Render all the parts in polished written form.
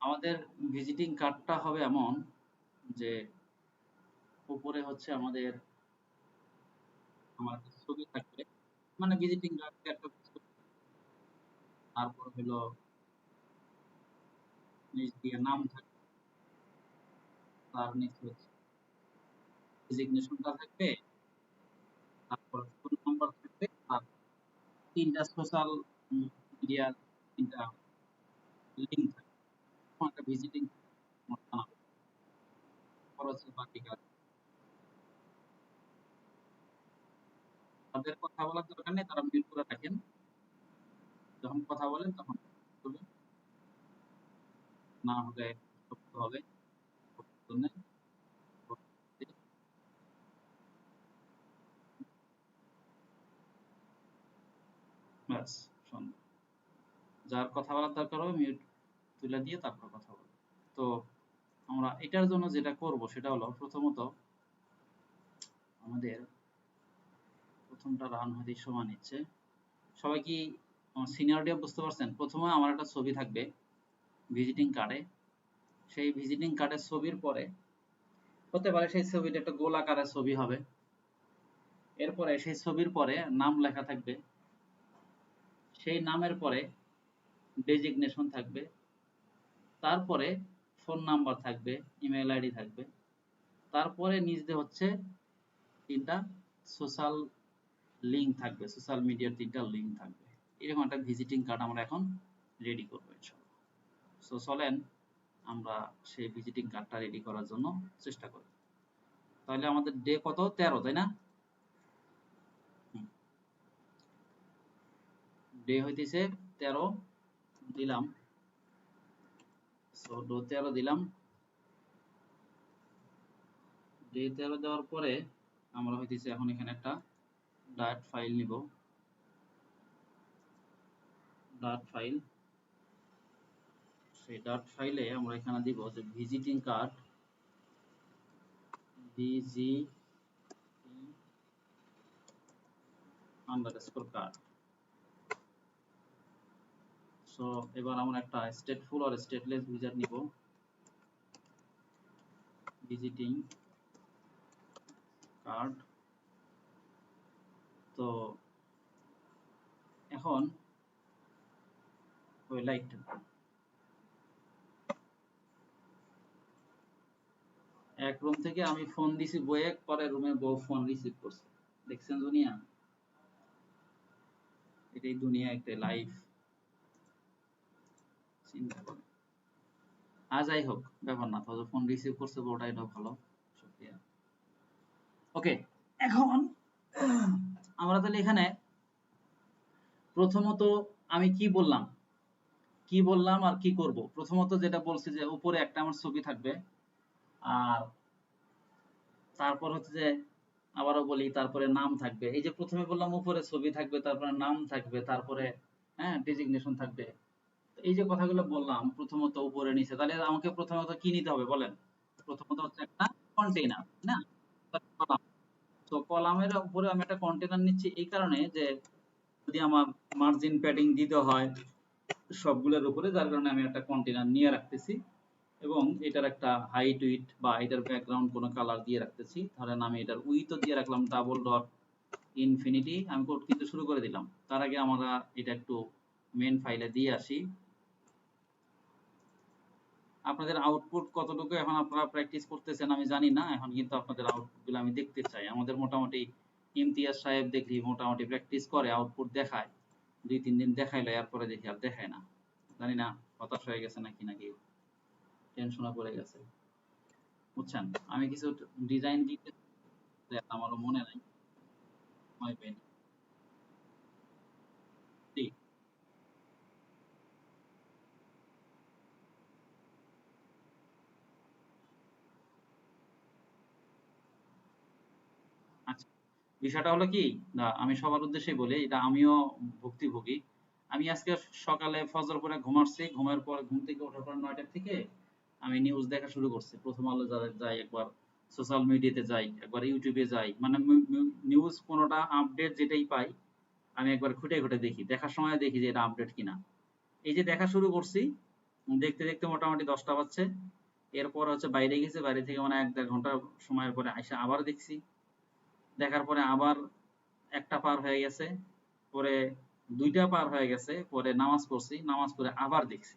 আমাদের ভিজিটিং কার্ডটা হবে এমন যে উপরে হচ্ছে আমার একটা ছবি থাকবে, মানে ভিজিটিং কার্ডে একটা ছবি, তারপর হলো নিচ দিয়ে নাম থাকবে, তার নিচে হচ্ছে ডেজিগনেশনটা থাকবে, তারপর ফোন নাম্বার থাকবে, আর তিনটা সোশ্যাল মিডিয়ার তিনটা লিঙ্ক থাকবে। এরকম একটা ভিজিটিং বানাবো। খরচ বাকি কাজ তাদের কথা বলার দরকার নেই, তারা মিউট করে রাখেন। যখন কথা বলেন তখন বলবেন, না হলে শব্দ হবে, শব্দ নেই, ব্যাস সুন্দর। যার কথা বলার দরকার হবে মিউট তুলে দিয়ে তারপর কথা বলবে। তো আমরা এটার জন্য যেটা করব সেটা হলো, প্রথমত আমাদের প্রথমটা রান হতে সময় নিচ্ছে। সবাই কি সিনিয়রিটি বুঝতে পারছেন? প্রথমে আমার একটা ছবি থাকবে ভিজিটিং কার্ডে, সেই ভিজিটিং কার্ডের ছবির পরে হতে পারে সেই ছবিটা একটা গোল আকারের ছবি হবে, এরপরে সেই ছবির পরে নাম লেখা থাকবে, সেই নামের পরে ডেজিগনেশন থাকবে, তারপরে ফোন নাম্বার থাকবে, ইমেল আইডি থাকবে, তারপরে নিচ দিয়ে হচ্ছে তিনটা সোশ্যাল লিঙ্ক থাকবে, সোশ্যাল মিডিয়ার তিনটা লিঙ্ক থাকবে। এরকম একটা ভিজিটিং কার্ড আমরা এখন রেডি করবো ইনশাআল্লাহ। সো চলেন আমরা সেই ভিজিটিং কার্ডটা রেডি করার জন্য চেষ্টা করি। তাহলে আমাদের ডে কত? 13, তাই না? ডে হইতেছে 13 দিলাম। সো ডো 13 দিলাম। ডে 13 দেওয়ার পরে আমরা হইতেছে এখন এখানে একটা ডাট ফাইল নিব। ডাট ফাইল, সেই ডাট ফাইলে আমরা এখানে দিব যে ভিজিটিং কার্ড, ভিজি আন্ডারস্কোর কার্ড। সো এবার আমরা একটা স্টেটফুল আর স্টেটলেস উইজার্ড নিব, ভিজিটিং কার্ড। তো এখন ওই লাইটটা এক রুম থেকে আমি ফোন দিছি বইয়ে, পরে রুমে বউ ফোন রিসিভ করছে। দেখছেন দুনিয়া? এটাই দুনিয়া, একটা লাইফ। চিন্তা করে যাই হোক, ব্যাপার না, তাহলে ফোন রিসিভ করছে বউটা, এটা ভালো। সত্যি। ওকে, এখন আমরা তাহলে এখানে প্রথমত আমি কি বললাম আর কি করব। প্রথমত যেটা বলছি যে উপরে একটা আমার ছবি থাকবে, আর তারপর হচ্ছে যে আবারও বলি, তারপরে নাম থাকবে। এই যে প্রথমে বললাম উপরে ছবি থাকবে, তারপরে নাম থাকবে, তারপরে হ্যাঁ ডেজিগনেশন থাকবে। এই যে কথাগুলো বললাম প্রথমত উপরে নিচে, তাহলে আমাকে প্রথমত কি নিতে হবে বলেন? প্রথমত হচ্ছে একটা কন্টেইনার, না? কলাম। তো কলামের উপরে আমি একটা কন্টেইনার নিচ্ছি এই কারণে যে যদি আমার মার্জিন প্যাডিং দিতে হয় সবগুলোর উপরে, যার কারণে আমি একটা কন্টেইনার নিয়ে রাখতেছি, এবং এটার একটা হাইট উইথ বা এটার ব্যাকগ্রাউন্ড কোনো কালার দিয়ে রাখতেছি। ধরেন আমি এটার উইথও দিয়ে রাখলাম ডাবল ডট ইনফিনিটি। আমি কোড কিন্তু শুরু করে দিলাম। তার আগে আমরা এটা একটু মেন ফাইলে দিয়ে আসি। আপনাদের আউটপুট কতটুকু এখন আপনারা প্র্যাকটিস করতেছেন আমি জানি না, এখন কিন্তু আপনাদের আউটপুটগুলো আমি দেখতে চাই। আমাদের মোটামুটি ইমতিয়াজ সাহেব দেখি মোটামুটি প্র্যাকটিস করে, আউটপুট দেখায়, 2-3 দিন দেখাইলো, এরপরে দেখি আর দেখায় না। জানি না হতাশ হয়ে গেছে নাকি টেনশনে পড়ে গেছে, বুঝছেন? আমি কিছু ডিজাইন দিতে আমারও মনে নাই, সময় পাইনি। জি, আচ্ছা। বিষয়টা হলো কি, না আমি সবার উদ্দেশ্যে বলি, এটা আমিও ভুক্তভোগী। আমি আজকে সকালে ফজর পরে ঘুমাচ্ছি, ঘুমের পর ঘুম থেকে ওঠার পর 9টা থেকে আমি নিউজ দেখা শুরু করছি। প্রথম আলো যাই, একবার সোশ্যাল মিডিয়াতে যাই, একবার ইউটিউবে যাই, মানে নিউজ কোনোটা আপডেট যেটাই পাই আমি একবার খুঁটে খুঁটে দেখি। দেখার সময় দেখি যে এটা আপডেট কিনা। এই যে দেখা শুরু করছি, দেখতে দেখতে মোটামুটি 10টা বাজছে। এরপর হচ্ছে বাইরে গেছি, বাইরে থেকে মানে 1-1.5 ঘন্টা সময়ের পরে আইসা আবার দেখছি। দেখার পরে আবার একটা পার হয়ে গেছে, পরে 2টা পার হয়ে গেছে, পরে নামাজ পড়ছি, নামাজ পড়ে আবার দেখছি।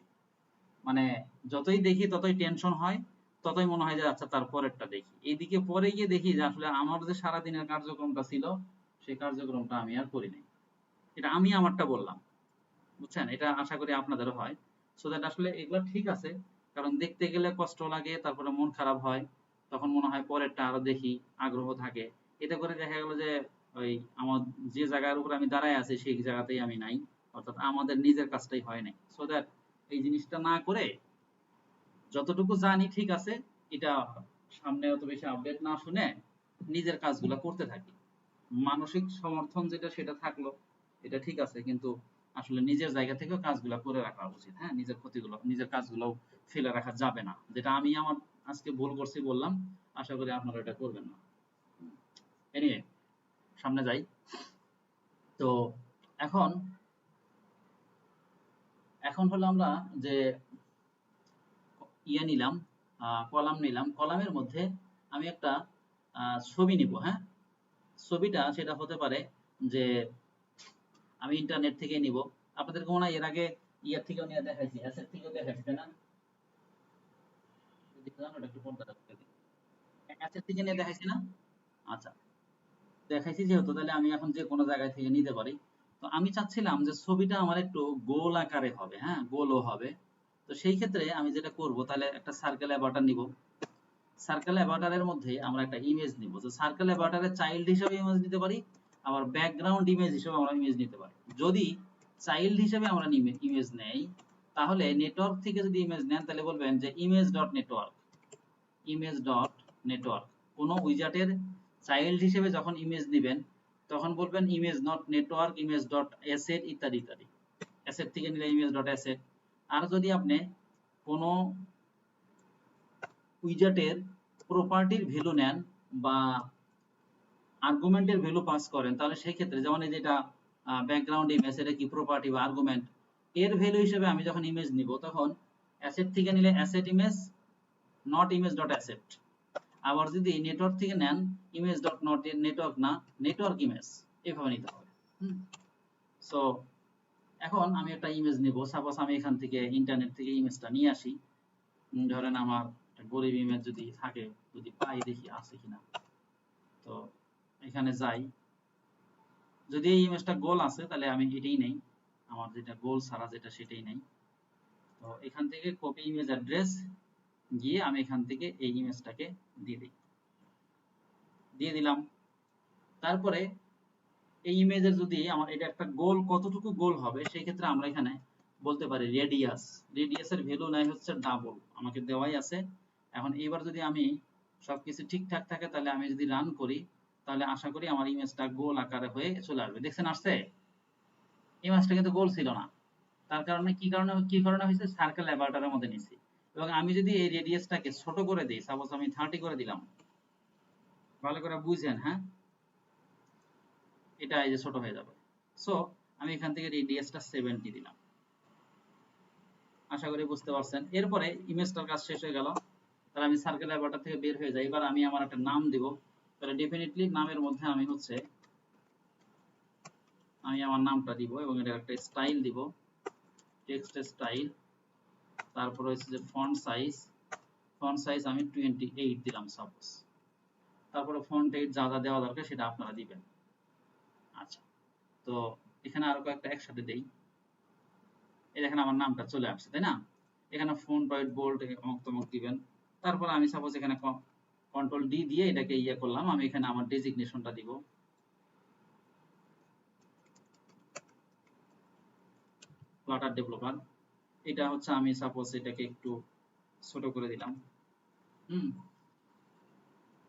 মানে যতই দেখি ততই টেনশন হয়, ততই মনে হয় যে আচ্ছা তার পরেরটা দেখি। এইদিকে পরে গিয়ে দেখি যে আসলে আমার যে সারাদিনের কার্যক্রমটা ছিল সেই কার্যক্রমটা আমি আর করি নাই। এটা আমি আমারটা বললাম, বুঝছেন? এটা আশা করি আপনাদেরও হয়। সো দ্যাট আসলে এগুলো ঠিক আছে, কারণ দেখতে গেলে কষ্ট লাগে, তারপরে মন খারাপ হয়, তখন মনে হয় পরেরটা আরো দেখি, আগ্রহ থাকে। এতে করে দেখা গেল যে ওই আমার যে জায়গার উপর আমি দাঁড়ায় আছি সেই জায়গাতেই আমি নাই, অর্থাৎ আমাদের নিজের কাজটাই হয় নাই। সো দ্যাট এই জিনিসটা না করে যতটুকু জানি ঠিক আছে, এটা সামনে অত বেশি আপডেট না শুনে নিজের কাজগুলো করতে থাকি। মানসিক সমর্থন যেটা সেটা থাকলো, এটা ঠিক আছে, কিন্তু আসলে নিজের জায়গা থেকেও কাজগুলো করে রাখা উচিত। হ্যাঁ, নিজের ক্ষতিগুলো, নিজের কাজগুলো ফেলে রাখা যাবে না। যেটা আমি আমার আজকে ভুল করছি বললাম, আশা করি আপনারা এটা করবেন না। এনিওয়ে, সামনে যাই। তো এখন এখন হলো আমরা যে ইয়ে নিলাম, কলাম নিলাম, কলামের মধ্যে আমি একটা ছবি নিব। হ্যাঁ, ছবিটা সেটা হতে পারে যে আমি ইন্টারনেট থেকে নিব। আপনাদেরকে মনে হয় এর আগে ইয়ার থেকেও নিয়ে দেখাইছি, অ্যাসেট থেকেও দেখাইছি, তাই না? যদি জানো এটা একটু পর্দাটা করে দিই। অ্যাসেট থেকে নিয়ে দেখাইছি না? আচ্ছা, দেখাইছি যেহেতু তাহলে আমি এখন যে কোনো জায়গা থেকে নিতে পারি। তো আমি চাচ্ছিলাম যে ছবিটা আমার একটু গোল আকারে হবে, হ্যাঁ, গোলও হবে। তো সেই ক্ষেত্রে আমি যেটা করব, তাহলে একটা সার্কেল অ্যাভাটার নিব। সার্কেল অ্যাভাটারের মধ্যে আমরা একটা ইমেজ নিব। তো সার্কেল অ্যাভাটারের চাইল্ড হিসেবে ইমেজ নিতে পারি, আবার ব্যাকগ্রাউন্ড ইমেজ হিসেবে আমরা ইমেজ নিতে পারি। যদি চাইল্ড হিসেবে আমরা ইমেজ নেই, তাহলে নেটওয়ার্ক থেকে যদি ইমেজ নেন তাহলে বলবেন যে image dot network, image dot network. কোনো উইজার্টের চাইল্ড হিসেবে যখন ইমেজ দিবেন তখন বলবেন image not network, image dot asset ইত্যাদি ইত্যাদি। অ্যাসেট থেকে নিলে ইমেজ ডট অ্যাসেট। আর যদি আপনি কোনো উইজার্টের প্রপার্টির ভ্যালু নেন বা আর্গুমেন্টের ভ্যালু পাস করেন, তাহলে সেই ক্ষেত্রে যেমন এই যেটা ব্যাকগ্রাউন্ড ইমেজ, এটা কি প্রপার্টি বা আর্গুমেন্ট, এর ভ্যালু হিসেবে আমি যখন ইমেজ নিব তখন অ্যাসেট থেকে নিলে asset image, not image dot asset. আবার যদি নেটওয়ার্ক থেকে নেন, ইমেজ ডট নট নেটওয়ার্ক না, নেটওয়ার্ক ইমেজ, এভাবে নিতে হবে। সো এখন আমি একটা ইমেজ নিব। সাপোজ আমি এখান থেকে ইন্টারনেট থেকে ইমেজটা নিয়ে আসি। ধরেন আমার একটা গরিব ইমেজ যদি থাকে, যদি পাই, দেখি আছে কিনা। তো এখানে যাই, যদি এই ইমেজটা গোল আছে তাহলে আমি এটাই নেই, আমার যেটা গোল ছাড়া যেটা সেটাই নেই। তো এখান থেকে কপি ইমেজ অ্যাড্রেস গিয়ে আমি এখান থেকে এই ইমেজটাকে দিয়ে দিই, দিয়ে দিলাম। তারপরে এই ইমেজের যদি আমার এটা একটা গোল, কতটুকু গোল হবে সেই ক্ষেত্রে আমরা এখানে বলতে পারি রেডিয়াস। রেডিয়াসের ভ্যালু নাই হচ্ছে ডাবল, আমাকে দেওয়াই আছে। এখন এবার যদি আমি সবকিছু ঠিকঠাক থাকে তাহলে আমি যদি রান করি, তাহলে আশা করি আমার ইমেজটা গোল আকারে হয়ে চলে আসবে। দেখছেন আসছে? ইমেজটা কিন্তু গোল ছিল না, তার কারণে কি কারণে হয়েছে, সার্কেল অ্যাভাটারের মধ্যে নিছি। এবং আমি যদি এই রেডিয়াসটাকে ছোট করে দিই, সাপোজ আমি 30 করে দিলাম, ভালো করে বুঝেন, হ্যাঁ, এটা এই যে ছোট হয়ে যাবে। সো আমি এখান থেকে রেডিয়াসটা 70 দিলাম। আশা করি বুঝতে পারছেন। এরপরে ইমেজটার কাজ শেষ হয়ে গেল। তাহলে আমি সার্কেল অ্যাভাটার থেকে বের হয়ে যাই। এবার আমি আমার একটা নাম দিব। তাহলে ডেফিনেটলি নামের মধ্যে আমি আমার নামটা দিব এবং এটা একটা স্টাইল দিব, টেক্সট স্টাইল। তারপরে হচ্ছে যে ফন্ট সাইজ আমি 28 দিলাম সাপোজ। তারপরে ফন্ট এইট যা যা দেওয়া দরকার সেটা আপনারা দিবেন। আচ্ছা, তো এখানে আরো কয়েকটা একসাথে দেই। এই দেখেন আমার নামটা চলে আসছে, তাই না? এখানে ফন্ট হোয়াইট বোল্ড অমুক তমুক দিবেন। তারপর আমি সাপোজ এখানে কন্ট্রোল ডি দিয়ে এটাকে ইয়ে করলাম, আমি এখানে আমার ডেজিগনেশনটা দিব, ফ্লাটার ডেভেলপার। এটা হচ্ছে আমি সাপোজ এটাকে একটু ছোট করে দিলাম। হুম,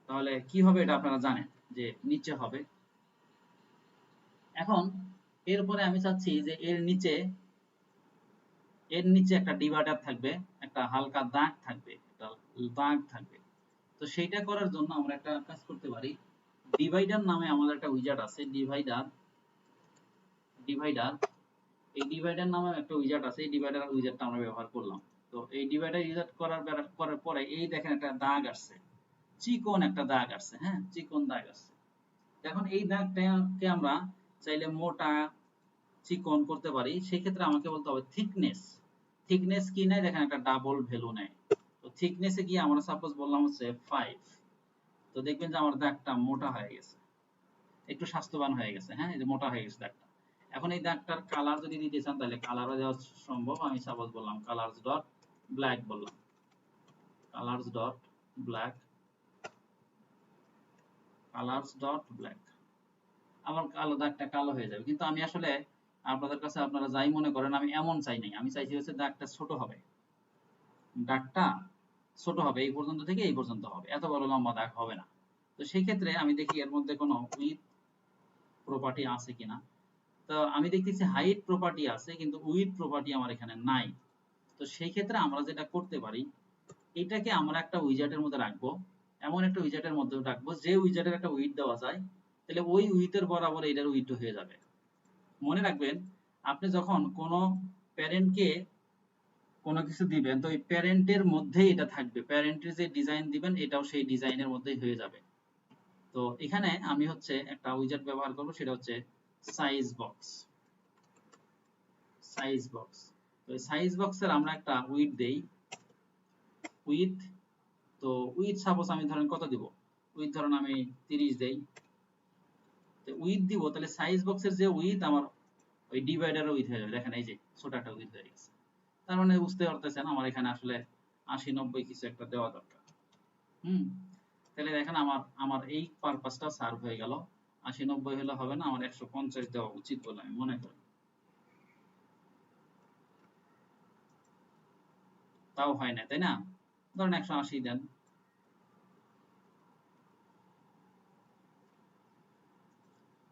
তাহলে কি হবে এটা আপনারা জানেন যে নিচে হবে। এখন এরপরে আমি চাচ্ছি যে এর নিচে একটা ডিভাইডার থাকবে, একটা হালকা দাগ থাকবে, একটা দাগ থাকবে। তো সেইটা করার জন্য আমরা একটা কাজ করতে পারি। ডিভাইডার নামে আমাদের একটা উইজার্ড আছে, ডিভাইডার। এই ডিভাইডার নামে একটা উইজার্ড আছে, এই ডিভাইডার উইজার্ডটা আমরা ব্যবহার করলাম। তো এই ডিভাইডার ইউজ করার পরে এই দেখেন একটা দাগ আসছে, চিকন একটা দাগ আসছে, হ্যাঁ চিকন দাগ আসছে। এখন এই দাগটাকে আমরা চাইলে মোটা চিকন করতে পারি, সেক্ষেত্রে আমাকে বলতে হবে থিকনেস। থিকনেস কি নেয় দেখেন, একটা ডাবল ভ্যালু নেয়। তো থিকনেসে গিয়ে আমরা সাপোজ বললাম হচ্ছে 5, তো দেখবেন যে আমার দাগটা মোটা হয়ে গেছে, একটু স্বাস্থ্যবান হয়ে গেছে, হ্যাঁ এই যে মোটা হয়ে গেছে দাগটা। এখন এই দাগটার কালার যদি দিতে চান তাহলে কালারও দেওয়া সম্ভব। আমি সাপোজ বললাম কালার্স ডট ব্ল্যাক, বললাম colours dot black, colours dot black, আমার কালো দাগটা কালো হয়ে যাবে। কিন্তু আমি আসলে আপনাদের কাছে আপনারা যাই মনে করেন, আমি এমন চাই নাই, আমি চাইছি হচ্ছে দাগটা ছোট হবে, দাগটা ছোট হবে, এই পর্যন্ত থেকে এই পর্যন্ত হবে, এত বড় লম্বা দাগ হবে না। তো সেই ক্ষেত্রে আমি দেখি এর মধ্যে কোনো উইথ প্রপার্টি আছে কিনা। তো আমি দেখতেছি হাইট প্রপার্টি আছে কিন্তু উইথ প্রপার্টি আমার এখানে নাই। তো সেই ক্ষেত্রে আমরা যেটা করতে পারি, এটাকে আমরা একটা উইজার্ডের মধ্যে রাখবো, এমন একটা উইজার্ডের মধ্যে রাখবো যে উইজার্ডের একটা উইথ দেওয়া যায়, তাহলে ওই উইথের বরাবর এটার উইথ হয়ে যাবে। মনে রাখবেন, আপনি যখন কোনো প্যারেন্টকে কোনো কিছু দিবেন, তো এই প্যারেন্টের মধ্যেই এটা থাকবে, প্যারেন্টের যে ডিজাইন দিবেন এটাও সেই ডিজাইনের মধ্যেই হয়ে যাবে। তো এখানে আমি হচ্ছে একটা উইজার্ড ব্যবহার করব, সেটা হচ্ছে সাইজ বক্স। সাইজ বক্স, তো এই সাইজ বক্সের আমরা একটা উইথ দেই, উইথ, তো উইথ সাপোজ আমি ধরেন কত দিব, উইথ ধরেন আমি 30 দেই। তো উইথ দিব, তাহলে সাইজ বক্সের যে উইথ আমার ওই ডিভাইডারের উইথ হয়ে যাবে। দেখেন এই যে ছোট একটা উইথ হয়ে গেছে, তার মানে বুঝতে পারতেছেন আমার এখানে আসলে 80-90 কিছু একটা দেওয়া দরকার। হুম, তাহলে দেখেন আমার আমার এই পারপাসটা সার্ভ হয়ে গেল। 80-90 হলে হবে না, আমার 150 দেওয়া উচিত বলে আমি মনে করি। তাও হয় না, তাই না? ধরেন 180 দেন।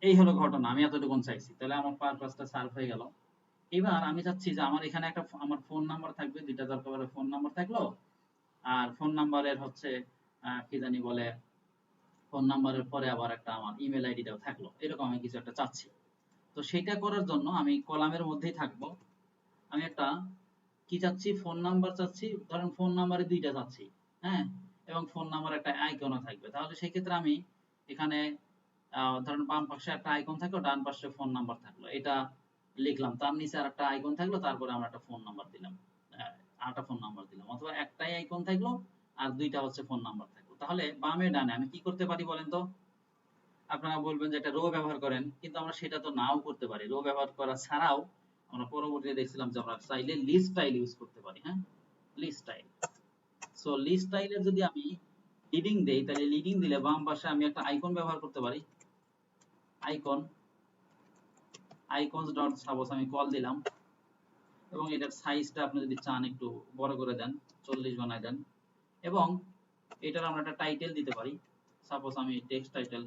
এই হলো ঘটনা, আমি এতটুকুন চাইছি, তাহলে আমার পারপাসটা সার্ভ হয়ে গেল। এবার আমি চাচ্ছি যে আমার এখানে একটা আমার ফোন নাম্বার থাকবে, দুইটা দরকার হলে ফোন নাম্বার থাকলো, আর ফোন নাম্বারের হচ্ছে কি জানি বলে, ফোন নাম্বারের পরে আবার একটা আমার ইমেল আইডিটাও থাকলো, এরকম আমি কিছু একটা চাচ্ছি। তো সেটা করার জন্য আমি কলামের মধ্যেই থাকবো, আমি একটা কি চাচ্ছি, ফোন নাম্বার চাচ্ছি, ধরেন ফোন নাম্বারে দুইটা চাচ্ছি, হ্যাঁ, এবং ফোন নাম্বার একটা আইকনও থাকবে। তাহলে সেই ক্ষেত্রে আমি এখানে ধরেন বাম পাশে একটা আইকন থাকলো, ডান পাশে ফোন নাম্বার থাকলো, এটা লিখলাম, তার নিচে আর একটা আইকন থাকলো, তারপরে আমরা একটা ফোন নাম্বার দিলাম, আর একটা ফোন নাম্বার দিলাম, অথবা একটাই আইকন থাকলো আর দুইটা হচ্ছে ফোন নাম্বার থাকলো। তাহলে বামে ডানে আমি কি করতে পারি বলেন তো? আপনারা বলবেন যে একটা রো ব্যবহার করেন, কিন্তু আমরা সেটা তো নাও করতে পারি। রো ব্যবহার করা ছাড়াও আমরা পরবর্তীতে দেখছিলাম যে আমরা চাইলে লিস্ট স্টাইল ইউজ করতে পারি, হ্যাঁ লিস্ট স্টাইল। সো লিস্ট স্টাইলের যদি আমি লিডিং দেই, তাহলে লিডিং দিলে বাম পাশে আমি একটা আইকন ব্যবহার করতে পারি, আইকন, আইকনস ডট সাপোজ আমি কল দিলাম, এবং এটার সাইজটা আপনি যদি চান একটু বড় করে দেন, 40 বানায় দেন, এবং এটার আমরা একটা টাইটেল দিতে পারি, সাপোজ আমি টেক্সট টাইটেল,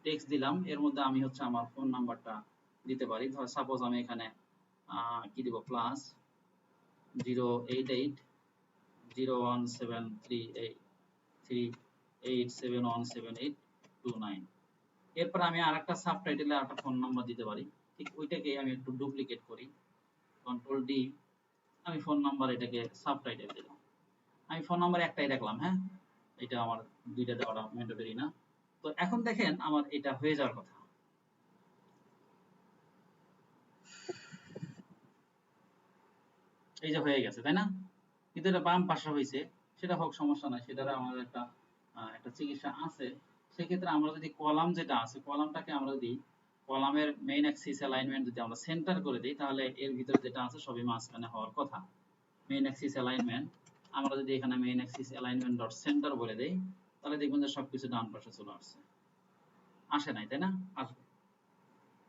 টেক্সট দিলাম, এর মধ্যে আমি হচ্ছে আমার ফোন নাম্বারটা দিতে পারি। ধর সাপোজ আমি এখানে কি দিব, +088017383871782 এরপর আমি আরেকটা সাবটাইটেলে আরেকটা ফোন নাম্বার দিতে পারি। ঠিক ওইটাকে আমি একটু ডুপ্লিকেট করি, কন্ট্রোল ডি, আমি ফোন নাম্বার এটাকে সাবটাইটেল দিলাম। আমি ফোন নাম্বার একটাই রাখলাম, হ্যাঁ এটা আমার দুইটা দেওয়াটা ম্যান্ডেটরি না। তো এখন দেখেন আমার এটা হয়ে যাওয়ার কথা, এই যে হয়ে গেছে, তাই না? কিন্তু এটা বাম পাশে হয়েছে, সেটা হোক সমস্যা নাই, সেটার আমাদের একটা একটা চিকিৎসা আছে। সেক্ষেত্রে আমরা যদি কলাম যেটা আছে, কলামটাকে আমরা যদি কলামের মেইন অ্যাক্সিস অ্যালাইনমেন্ট যদি আমরা সেন্টার করে দিই, তাহলে এর ভিতরে যেটা আছে সবই মাঝখানে হওয়ার কথা। মেইন অ্যাক্সিস অ্যালাইনমেন্ট, আমরা যদি এখানে main Axis alignment dot centre বলে দেই, তাহলে দেখবেন যে সবকিছু ডান পাশে চলে আসছে। আসে নাই, তাই না? আসবে।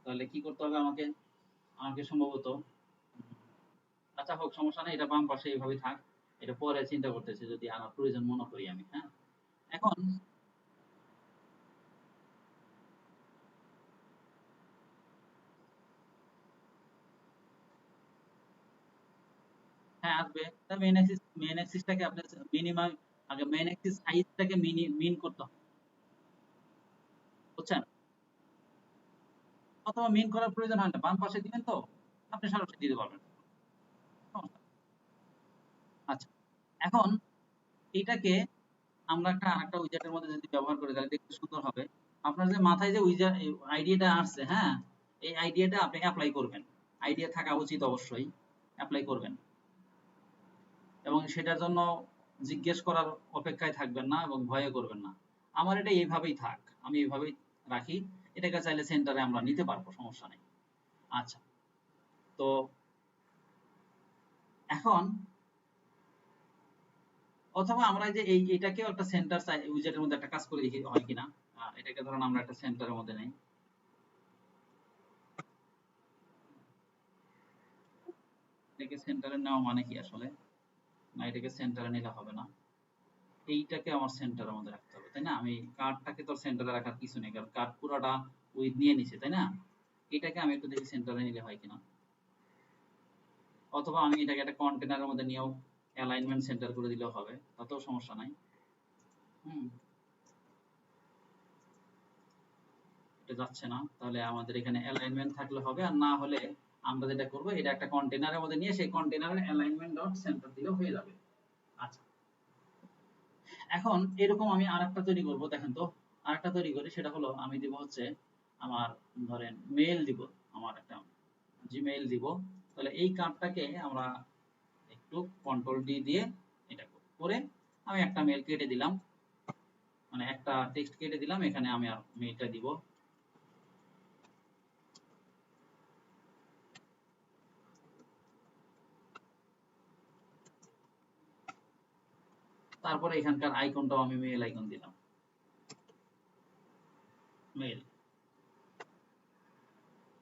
তাহলে কি করতে হবে আমাকে, আমাকে সম্ভবত, আচ্ছা হোক সমস্যা নেই, এটা বাম পাশে এইভাবে থাক, এটা পরে চিন্তা করতেছি যদি আনার প্রয়োজন মনে করি আমি, হ্যাঁ। এখন হ্যাঁ আসবে, তা মেইন অ্যাক্সিসটাকে আপনি মিনিমাম, আগে মেইন অ্যাক্সিস সাইজটাকে মিন করতে হবে, বুঝছেন? অথবা মিন করার প্রয়োজন হয় না, বাম পাশে দিবেন তো আপনি সরাসরি দিতে পারবেন, সমস্যা নেই। এখন এটাকে আমরা আরেকটা উইজার্টের মধ্যে যদি ব্যবহার করি তাহলে দেখতে সুন্দর হবে। আপনার যে মাথায় যে উইজার আইডিয়াটা আসছে, হ্যাঁ, এই আইডিয়াটা আপনি অ্যাপ্লাই করবেন। আইডিয়া থাকা উচিত, অবশ্যই অ্যাপ্লাই করবেন, এবং সেটার জন্য জিজ্ঞেস করার অপেক্ষায় থাকবেন না এবং ভয়ে করবেন না। আমার এটা এইভাবেই থাক, আমি এইভাবেই রাখি। এটাকে চাইলে সেন্টারে আমরা নিতে পারবো, সমস্যা নেই। আচ্ছা, তো এখন অথবা আমরা যে এটাকেও একটা সেন্টার উইজার্টের মধ্যে একটা কাজ করে দেখি হয় কিনা। এটাকে ধরুন আমরা একটা সেন্টারের মধ্যে নেই। এটাকে সেন্টারে নেওয়া মানে কি আসলে? না, এটাকে সেন্টারে নিলে হবে না, এইটাকে আমার সেন্টারের মধ্যে রাখতে হবে, তাই না? আমি কার্ডটাকে তো সেন্টারে রাখার কিছু নেই, কারণ কার্ড পুরোটা উইথ নিয়ে নিছে, তাই না? এটাকে আমি একটু দেখি সেন্টারে নিলে হয় কিনা। অথবা আমি এটাকে একটা কন্টেনারের মধ্যে নিয়েও অ্যালাইনমেন্ট সেন্টার করে দিলেও হবে, তাতেও সমস্যা নাই। হুম, এটা যাচ্ছে না, তাহলে আমাদের এখানে অ্যালাইনমেন্ট থাকলে হবে, আর না হলে আমরা যেটা করব, এটা একটা কন্টেনারের মধ্যে নিয়ে সেই কন্টেনারের অ্যালাইনমেন্ট ডট সেন্টার দিলেও হয়ে যাবে। আচ্ছা, এখন এরকম আমি আরেকটা তৈরি করব, দেখেন তো। আরেকটা তৈরি করি, সেটা হলো আমি দিব হচ্ছে আমার, ধরেন মেল দিব, আমার একটা জিমেইল দিব। তাহলে এই কার্ডটাকে আমরা একটু কন্ট্রোল ডি দিয়ে এটা করে আমি একটা মেল কেটে দিলাম, মানে একটা টেক্সট কেটে দিলাম, এখানে আমি আর মেলটা দিব। তারপরে এখানকার আইকনটাও আমি মেল আইকন দিলাম, মেল।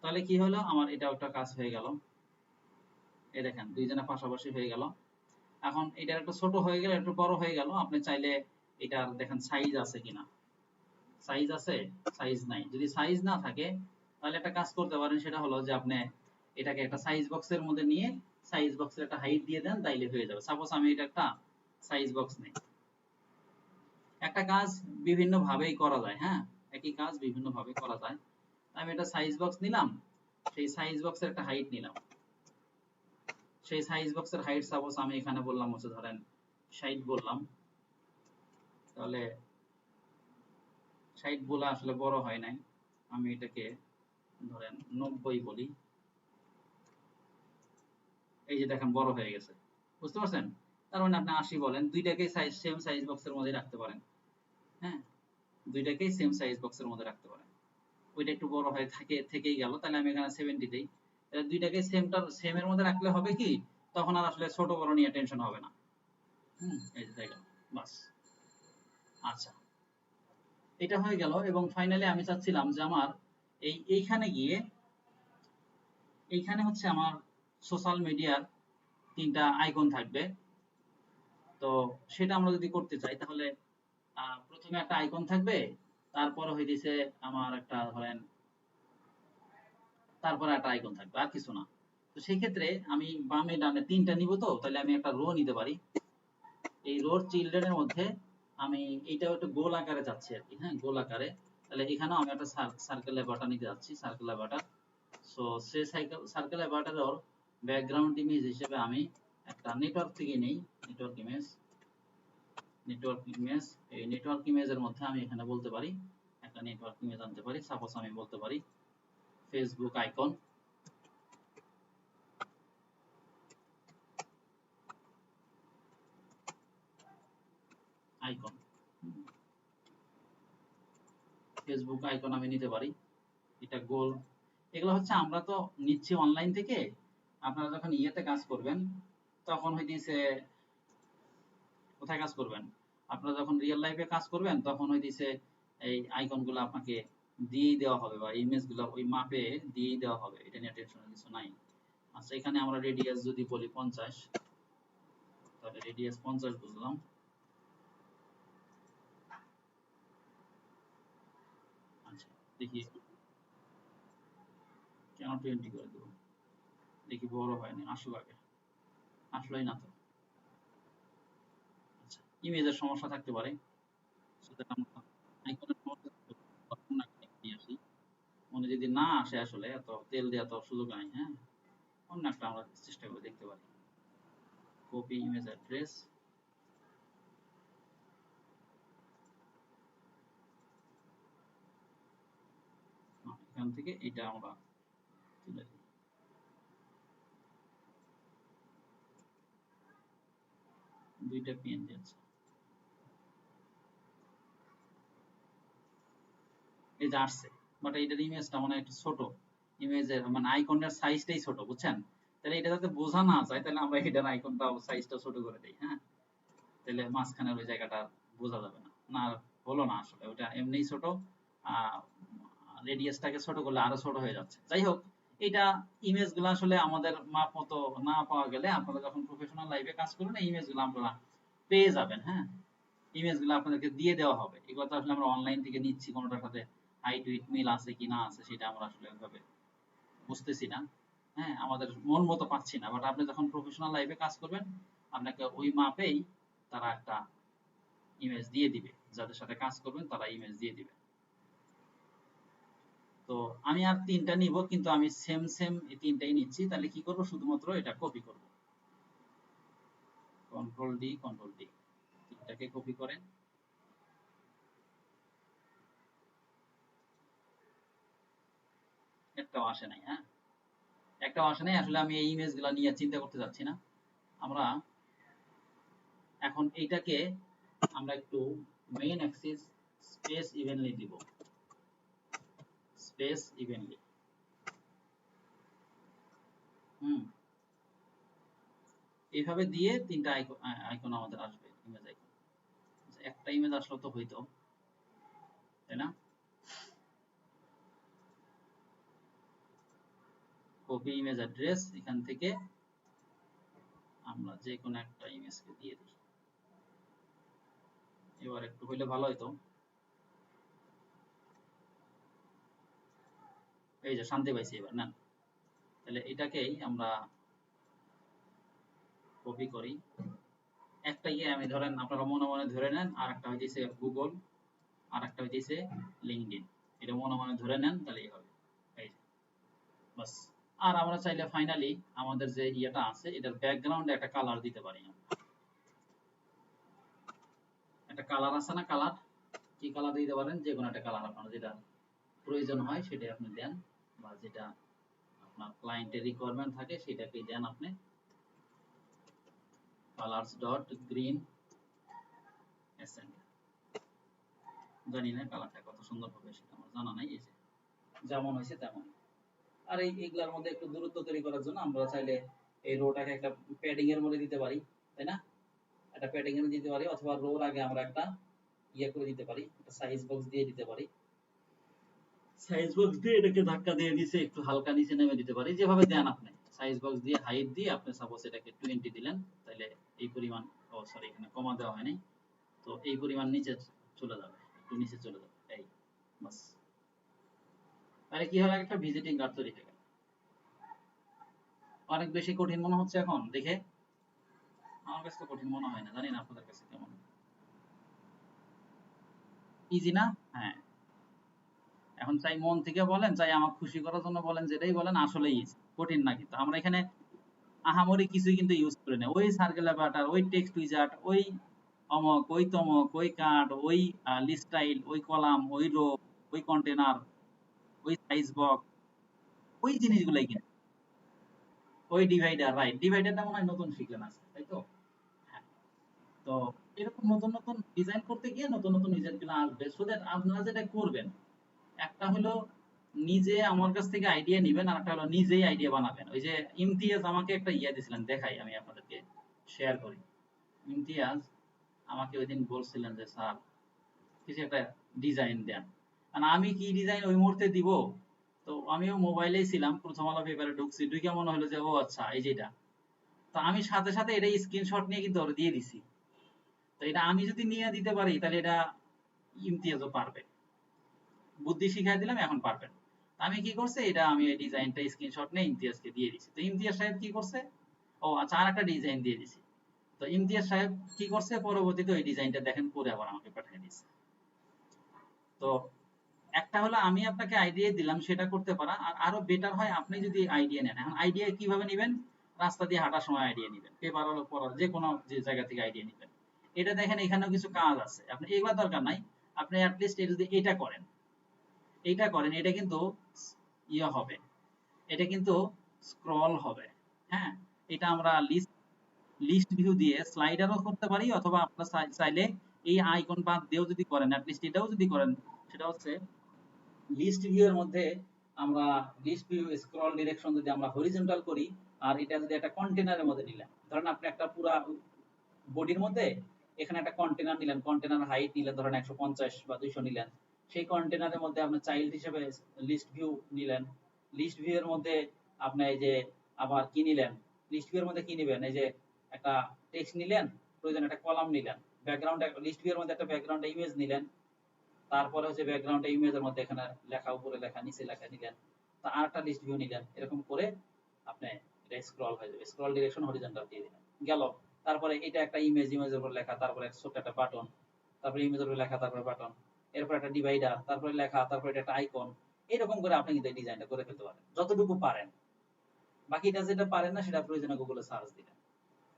তাহলে কি হলো, আমার এটা একটা কাজ হয়ে গেল। এই দেখেন দুইজনের পাশাপাশি হয়ে গেল। এখন এটা একটু ছোট হয়ে গেল, একটু বড় হয়ে গেল। আপনি চাইলে এটার দেখেন সাইজ আছে কিনা। সাইজ আছে? সাইজ নাই। যদি সাইজ না থাকে তাহলে একটা কাজ করতে পারেন, সেটা হলো যে আপনি এটাকে একটা সাইজ বক্সের মধ্যে নিয়ে সাইজ বক্সের একটা হাইট দিয়ে দেন, তাইলে হয়ে যাবে। সাপোজ আমি এটা একটা সাইজ বক্স নেই। একটা কাজ বিভিন্ন ভাবেই করা যায়, হ্যাঁ, একই কাজ বিভিন্ন ভাবে করা যায়। আমি এটা সাইজ বক্স নিলাম, সেই সাইজ বক্সের একটা হাইট নিলাম। সেই সাইজ বক্সের হাইট সাপোজ আমি এখানে বললাম হচ্ছে ধরেন 60 বললাম। তাহলে 60 বলে আসলে বড় হয় নাই, আমি এটাকে ধরেন 90 বলি। এই যে দেখেন বড় হয়ে গেছে, বুঝতে পারছেন? তার মানে আপনি 80 বলেন, দুইটাকেই সাইজ সেম সাইজ বক্সের মধ্যে রাখতে পারেন। হ্যাঁ, দুইটাকেই সেম সাইজ বক্সের মধ্যে রাখতে পারেন। ওইটা একটু বড় হয়ে থেকেই গেল, তাহলে আমি এখানে 70 দেই। তাহলে দুইটাকে সেমের মধ্যে রাখলে হবে কি, তখন আর আসলে ছোট বড় নিয়ে টেনশন হবে না। এই যে হয়ে গেল, বাস। আচ্ছা, এটা হয়ে গেল, এবং ফাইনালি আমি চাচ্ছিলাম যে আমার এইখানে গিয়ে, এইখানে হচ্ছে আমার সোশ্যাল মিডিয়ার 3টা আইকন থাকবে। তো সেটা আমরা যদি করতে চাই তাহলে প্রথমে একটা আইকন থাকবে, তারপরে হইতেছে আমার একটা ধরেন, তারপরে একটা আইকন থাকবে, আর কিছু না। তো সেই ক্ষেত্রে আমি বামে ডানে 3টা নিব, তো তাহলে আমি একটা রো নিতে পারি। এই রোর চিলড্রেনের মধ্যে আমি এইটাও একটু গোল আকারে চাচ্ছি আর কি, হ্যাঁ, গোল আকারে। তাহলে এখানেও আমি একটা সার্কেল বাটন নিতে যাচ্ছি, সার্কেল বাটন। সো সেই সার্কেল বাটনের ব্যাকগ্রাউন্ড ইমেজ হিসেবে আমি একটা নেটওয়ার্ক থেকে নেই, নেটওয়ার্ক ইমেজ। নেটওয়ার্ক ইমেজ, এই নেটওয়ার্ক ইমেজের মধ্যে আমি এখানে বলতে পারি একটা নেটওয়ার্ক ইমেজ আনতে পারি। সাপোজ আমি বলতে পারি Facebook icon. Icon, Facebook icon আমি নিতে পারি। এটা গোল। এগুলো হচ্ছে আমরা তো নিচ্ছি অনলাইন থেকে। আপনারা যখন ইয়েতে কাজ করবেন তখন হইতেছে, কোথায় কাজ করবেন, আপনারা যখন রিয়েল লাইফে কাজ করবেন তখন হইতেছে এই আইকন গুলো আপনাকে দিয়েই দেওয়া হবে, বা ইমেজ গুলো ওই মাপে দিয়েই দেওয়া হবে, এটা নিয়ে টেনশনের কিছু নাই। আচ্ছা, এখানে আমরা রেডিয়াস যদি বলি 50, তাহলে রেডিয়াস 50 বুঝলাম। আচ্ছা, দেখি কেন 20 করে দেবো, দেখি বড় হয়নি, আসল আগে, আসলেই না তো। আচ্ছা, ইমেজের সমস্যা থাকতে পারে, সুতরাং আইকনের সমস্যা থাকতে পারে, তখন না নিয়ে আসি। মনে যদি না আসে, আসলে এত তেল দেওয়া তো সুযোগ নাই, হ্যাঁ, অন্য একটা আমরা চেষ্টা করে দেখতে পারি। কপি ইমেজ অ্যাড্রেস, এখান থেকে এটা আমরা তুলে দিই। দুইটা পিএনজি আছে, এই যে আসছে, বাট এইটার ইমেজটা মানে একটু ছোট, ইমেজের মানে আইকনের সাইজটাই ছোট, বুঝছেন? তাহলে এটা যাতে বোঝা না যায়, তাহলে আমরা এটার আইকনটা সাইজটা ছোট করে দিই। হ্যাঁ, তাহলে মাঝখানের ওই জায়গাটা বোঝা যাবে না। না হলো না, আসলে ওটা এমনিই ছোট, রেডিয়াসটাকে ছোট করলে আরো ছোট হয়ে যাচ্ছে। যাই হোক, এটা ইমেজ গুলো আসলে আমাদের মাপ মতো না পাওয়া গেলে আপনারা যখন প্রফেশনাল লাইফে কাজ করবেন এই ইমেজ গুলো আপনারা পেয়ে যাবেন। হ্যাঁ, ইমেজ গুলো আপনাদেরকে দিয়ে দেওয়া হবে। এগুলো তো আসলে আমরা অনলাইন থেকে নিচ্ছি, কোনোটার সাথে হাইট উইথ মিল আছে কি না আছে সেটা আমরা আসলে ওইভাবে বুঝতেছি না। হ্যাঁ, আমাদের মন মতো পাচ্ছি না, বাট আপনি যখন প্রফেশনাল লাইফে কাজ করবেন আপনাকে ওই মাপেই তারা একটা ইমেজ দিয়ে দিবে, যাদের সাথে কাজ করবেন তারা ইমেজ দিয়ে দিবে। তো আমি আর তিনটা নিব, কিন্তু আমি সেম সেম এই তিনটাই নিচ্ছি। তাহলে কি করব, শুধুমাত্র এটা কপি করব, কন্ট্রোল ডি কন্ট্রোল ডি, তিনটাকে কপি করেন। একটাও আসে নাই। হ্যাঁ, একটাও আসে নাই। আসলে আমি এই ইমেজ গুলা নিয়ে চিন্তা করতে যাচ্ছি না। আমরা এখন এইটাকে আমরা একটু মেইন অ্যাক্সিস স্পেস ইভেনলি দিব, স্পেস ইভেনলি। হুম, এইভাবে দিয়ে তিনটা আইকন আমাদের আসবে, ইমেজ আইকন। একটা ইমেজ আসলো তো হইতো, তাই না? কপি ইমেজ অ্যাড্রেস, এখান থেকে আমরা যে কোনো একটা ইমেজকে দিয়ে দিই। এবার একটু হইলে ভালো হইতো। এই যে শান্তি পাইছি এবার না। তাহলে এটাকেই আমরা কপি করি। একটা আমি ধরেন আপনারা মনে মনে ধরে নেন, আর একটা হইতেছে গুগল, আর একটা হইতেছে লিঙ্কডইন। এটা মনে মনে ধরে নেন, তাহলেই হবে। এই যে বাস। আর আমরা চাইলে ফাইনালি আমাদের যে ইয়েটা আছে এটার ব্যাকগ্রাউন্ডে একটা কালার দিতে পারি। একটা কালার আছে না, কালার, কি কালার দিতে পারেন? যে কোনো একটা কালার আপনার যেটা প্রয়োজন হয় সেটাই আপনি দেন, বা যেটা আপনার ক্লায়েন্টের রিকোয়ারমেন্ট থাকে সেটাকেই দেন আপনি। কালারস ডট গ্রিন এসেন্ট, জানি না কালারটা কত সুন্দর হবে সেটা আমার জানা নাই। এই যে যেমন হয়েছে তেমন। আর এইগুলার মধ্যে একটু দূরত্ব তৈরি করার জন্য আমরা চাইলে এই রোটাকে একটা প্যাডিং এর মধ্যে দিতে পারি, তাই না? একটা প্যাডিং এর দিতে পারি, অথবা রোর আগে আমরা একটা ইয়ে করে দিতে পারি, একটা সাইজ বক্স দিয়ে দিতে পারি। সাইজ বক্স দিয়ে এটাকে ধাক্কা দিয়ে দিছে একটু হালকা নিচে নেমে দিতে পারি, যেভাবে দেন আপনি। সাইজ বক্স দিয়ে হাইট দিয়ে আপনি সাপোজ এটাকে 20 দিলেন, তাহলে এই পরিমাণ, ও সরি এখানে কমা দেওয়া হয়নি, তো এই পরিমাণ নিচে চলে যাবে, একটু নিচে চলে যাবে, এই বাস। তাহলে কি হলো, একটা ভিজিটিং কার্ড তৈরি হয়ে গেল। অনেক বেশি কঠিন মনে হচ্ছে এখন দেখে? আমার কাছে তো কঠিন মনে হয় না, জানি না আপনাদের কাছে কেমন। ইজি না? হ্যাঁ, এখন চাই মন থেকে বলেন, চাই আমাকে খুশি করার জন্য বলেন, যেটাই বলেন আসলে ইজি, কঠিন না। কিন্তু আমরা এখানে আহামরি কিছুই কিন্তু ইউজ করি না। ওই সার্কেল বাটার, ওই টেক্সট উইজার্ড, ওই অমক, ওই তমক, ওই কার্ড, ওই লিস্ট স্টাইল, ওই কলাম, ওই রো, ওই কন্টেনার, ওই সাইজ বক্স, ওই জিনিসগুলাই কিন্তু। ওই ডিভাইডার, রাইট, ডিভাইডারটা মনে হয় নতুন শিখলেন আজকে, তাই তো? হ্যাঁ। তো এরকম নতুন নতুন ডিজাইন করতে গিয়ে নতুন নতুন ডিজাইন গুলো আসবে, সো দ্যাট আপনারা যেটা করবেন, একটা হলো নিজে আমার কাছ থেকে আইডিয়া নিবেন, আর একটা হলো নিজেই আইডিয়া বানাবেন। ওই যে ইমতিয়াজ আমাকে একটা ইয়া দিছিলেন, দেখাই আমি আপনাদেরকে, শেয়ার করি। ইমতিয়াজ আমাকে ওইদিন বলছিলেন যে স্যার কিছু একটা ডিজাইন দেন, মানে আমি কি ডিজাইন ওই মুহূর্তে দিব? তো আমিও মোবাইলেই ছিলাম, প্রথম আলো পেপারে ঢুকছি, ঢুকে মনে হলো যে ও আচ্ছা এই যেটা। তো আমি সাথে সাথে এটা স্ক্রিনশট নিয়ে কিন্তু ওর দিয়ে দিছি। তো এটা আমি যদি নিয়ে দিতে পারি তাহলে এটা ইমতিয়াজও পারবে। বুদ্ধি শিখাই দিলাম, এখন পারবেন। আমি কি করছে, এটা আমি এই ডিজাইনটা স্ক্রিনশট নিয়ে ইমতিয়াজকে দিয়ে দিছি। তো ইমতিয়াজ সাহেব কি করছে, ও আচ্ছা আর একটা ডিজাইন দিয়ে দিছি। তো ইমতিয়াজ সাহেব কি করছে, পরবর্তীতে ওই ডিজাইনটা দেখেন করে আবার আমাকে পাঠিয়ে দিচ্ছে। তো একটা হলো আমি আপনাকে আইডিয়া দিলাম সেটা করতে পারা, আর আরো বেটার হয় আপনি যদি আইডিয়া নেন। এখন আইডিয়া কিভাবে নেবেন? রাস্তা দিয়ে হাঁটার সময় আইডিয়া নেবেন, পেপার হলো পড়ার যে কোনো যে জায়গা থেকে আইডিয়া নেবেন। এটা দেখেন এখানেও কিছু কাজ আছে, আপনি এগুলো দরকার নাই, আপনি অ্যাটলিস্ট যদি এটা করেন, এইটা করেন, এটা কিন্তু ইয়ে হবে, এটা কিন্তু স্ক্রল হবে। হ্যাঁ, এটা আমরা লিস্ট লিস্ট ভিউ দিয়ে স্লাইডারও করতে পারি, অথবা আপনারা চাইলে এই আইকন বাদ দিয়েও যদি করেন, অ্যাটলিস্ট এটাও যদি করেন, সেটা হচ্ছে লিস্ট ভিউ এর মধ্যে আমরা লিস্ট ভিউ স্ক্রল ডিরেকশন যদি আমরা হরিজন্টাল করি, আর এটা যদি একটা কন্টেনারের মধ্যে নিলাম, ধরেন আপনি একটা পুরা বডির মধ্যে এখানে একটা কন্টেনার নিলেন, কন্টেনার হাইট নিলেন ধরেন 150 বা 200 নিলেন, সেই কন্টেনারের মধ্যে আপনি চাইল্ড হিসেবে লিস্ট ভিউ নিলেন। লিস্ট ভিউ এর মধ্যে আপনি এই যে আবার কি নিলেন, লিস্ট ভিউ এর মধ্যে কি নিবেন, এই যে একটা টেক্সট নিলেন, প্রয়োজন একটা কলাম নিলেন, ব্যাকগ্রাউন্ড লিস্ট ভিউ এর মধ্যে একটা ব্যাকগ্রাউন্ড ইমেজ নিলেন, তারপরে হচ্ছে ব্যাকগ্রাউন্ড ইমেজের মধ্যে এখানে লেখা, উপরে লেখা, নিচে লেখা নিলেন, তা আরেকটা লিস্ট ভিউ নিলেন, এরকম করে আপনি এটা স্ক্রল হয়ে যাবে, স্ক্রল ডিরেকশন হরিজন্টাল দিয়ে দিলেন, গেল। তারপরে এটা একটা ইমেজ, ইমেজের উপর লেখা, তারপরে ছোট একটা বাটন, তারপরে ইমেজের উপর লেখা, তারপরে বাটন, এরপর একটা ডিভাইডার, তারপরে লেখা, তারপরে এটা একটা আইকন। এরকম করে আপনি কিন্তু এই ডিজাইনটা করে ফেলতে পারেন যতটুকু পারেন। বাকিটা যেটা পারেন না সেটা প্রয়োজনে গুগলে সার্চ দিলেন,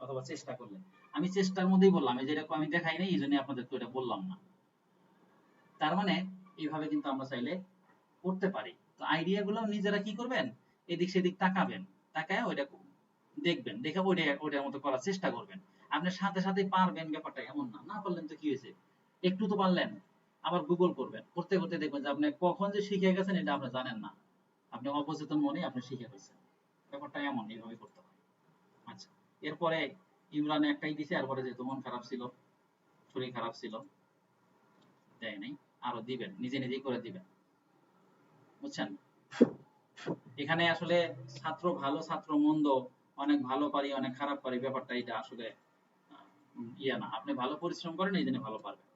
অথবা চেষ্টা করলেন। আমি চেষ্টার মধ্যেই বললাম, এই যেরকম আমি দেখাই নাই, এই জন্য আপনাদেরকে এটা বললাম না। তার মানে এইভাবে কিন্তু আমরা চাইলে করতে পারি। তো আইডিয়া গুলো নিজেরা কি করবেন, এদিক সেদিক তাকাবেন, তাকায় ওইটা দেখবেন, দেখে ওইটার মতো করার চেষ্টা করবেন। আপনি সাথে সাথে পারবেন ব্যাপারটা এমন না, না পারলেন তো কি হয়েছে, একটু তো পারলেন, আবার গুগল করবেন, করতে করতে দেখবেন যে আপনি কখন যে শিখে গেছেন এটা আপনি জানেন না, আপনি অবচেতন মনে আপনি শিখে গেছেন। ব্যাপারটা এমন, এইভাবে করতে হয়। আচ্ছা, এরপরে ইমরান একটাই দিছে, এরপরে যেহেতু মন খারাপ ছিল, শরীর খারাপ ছিল, দেয় নাই, আরো দিবেন, নিজে নিজেই করে দিবেন, বুঝছেন। এখানে আসলে ছাত্র ভালো ছাত্র মন্দ, অনেক ভালো পারি অনেক খারাপ পারি, ব্যাপারটা এটা আসলে ইয়া না, আপনি ভালো পরিশ্রম করেন এই জন্য ভালো পারবেন।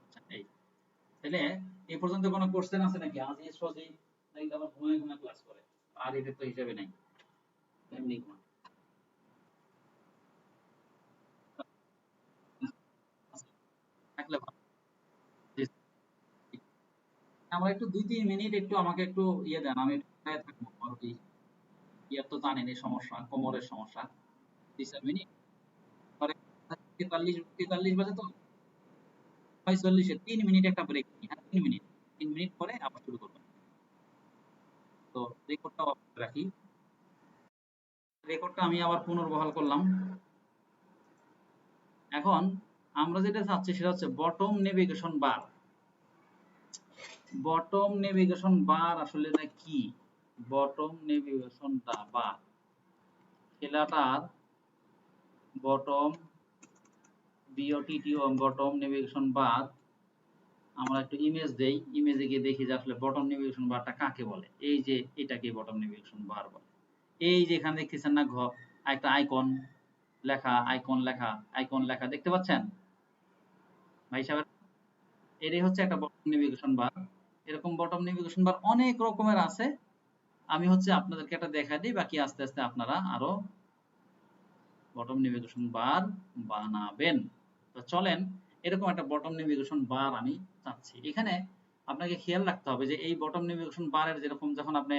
আচ্ছা, এই তাহলে এই পর্যন্ত কোনো কোশ্চেন আছে নাকি? আজ এই সজি নাকি আবার ঘুমায় ঘুমায় ক্লাস করে, আর এটা তো হিসাবে নাই, এমনি ঘুমা। থাকলে ভালো। আমরা একটু 2-3 মিনিট একটু আমাকে একটু ইয়ে দেন, আমি একটু প্রায় থাকবো, আর কি ইয়ার তো জানেনই সমস্যা, কোমরের সমস্যা। 2-4 মিনিট পরে 43 বাজে তো, 45-এ 3 মিনিট একটা ব্রেক নিই, হ্যাঁ 3 মিনিট, 3 মিনিট পরে আবার শুরু করবেন। তো রেকর্ডটা অফ করে রাখি, রেকর্ডটা আমি আবার পুনর্বহাল করলাম। এখন আমরা যেটা চাচ্ছি সেটা হচ্ছে বটম নেভিগেশন বার। বটম নেভিগেশন বার আসলে এটা কি? বটম নেভিগেশন বার, খেলাটার বটম বিওটিটিও বটম নেভিগেশন বার। আমরা একটু ইমেজ দেই, ইমেজে গিয়ে দেখি যে আসলে বটম নেভিগেশন বারটা কাকে বলে। এই যে এটাকে বটম নেভিগেশন বার বলে। এই যে এখানে দেখতেছেন না একটা আইকন লেখা, আইকন লেখা, আইকন লেখা দেখতে পাচ্ছেন ভাই সাহেব? এটাই হচ্ছে একটা বটম নেভিগেশন বার। এরকম বটম নেভিগেশন বার অনেক রকমের আছে, আমি হচ্ছে আপনাদেরকে একটা দেখা দিই, বাকি আস্তে আস্তে আপনারা আরো বটম নেভিগেশন বার বানাবেন। তো চলেন, এরকম একটা বটম নেভিগেশন বার আমি চাচ্ছি। এখানে আপনাকে খেয়াল রাখতে হবে যে এই বটম নেভিগেশন বারের যেরকম যখন আপনি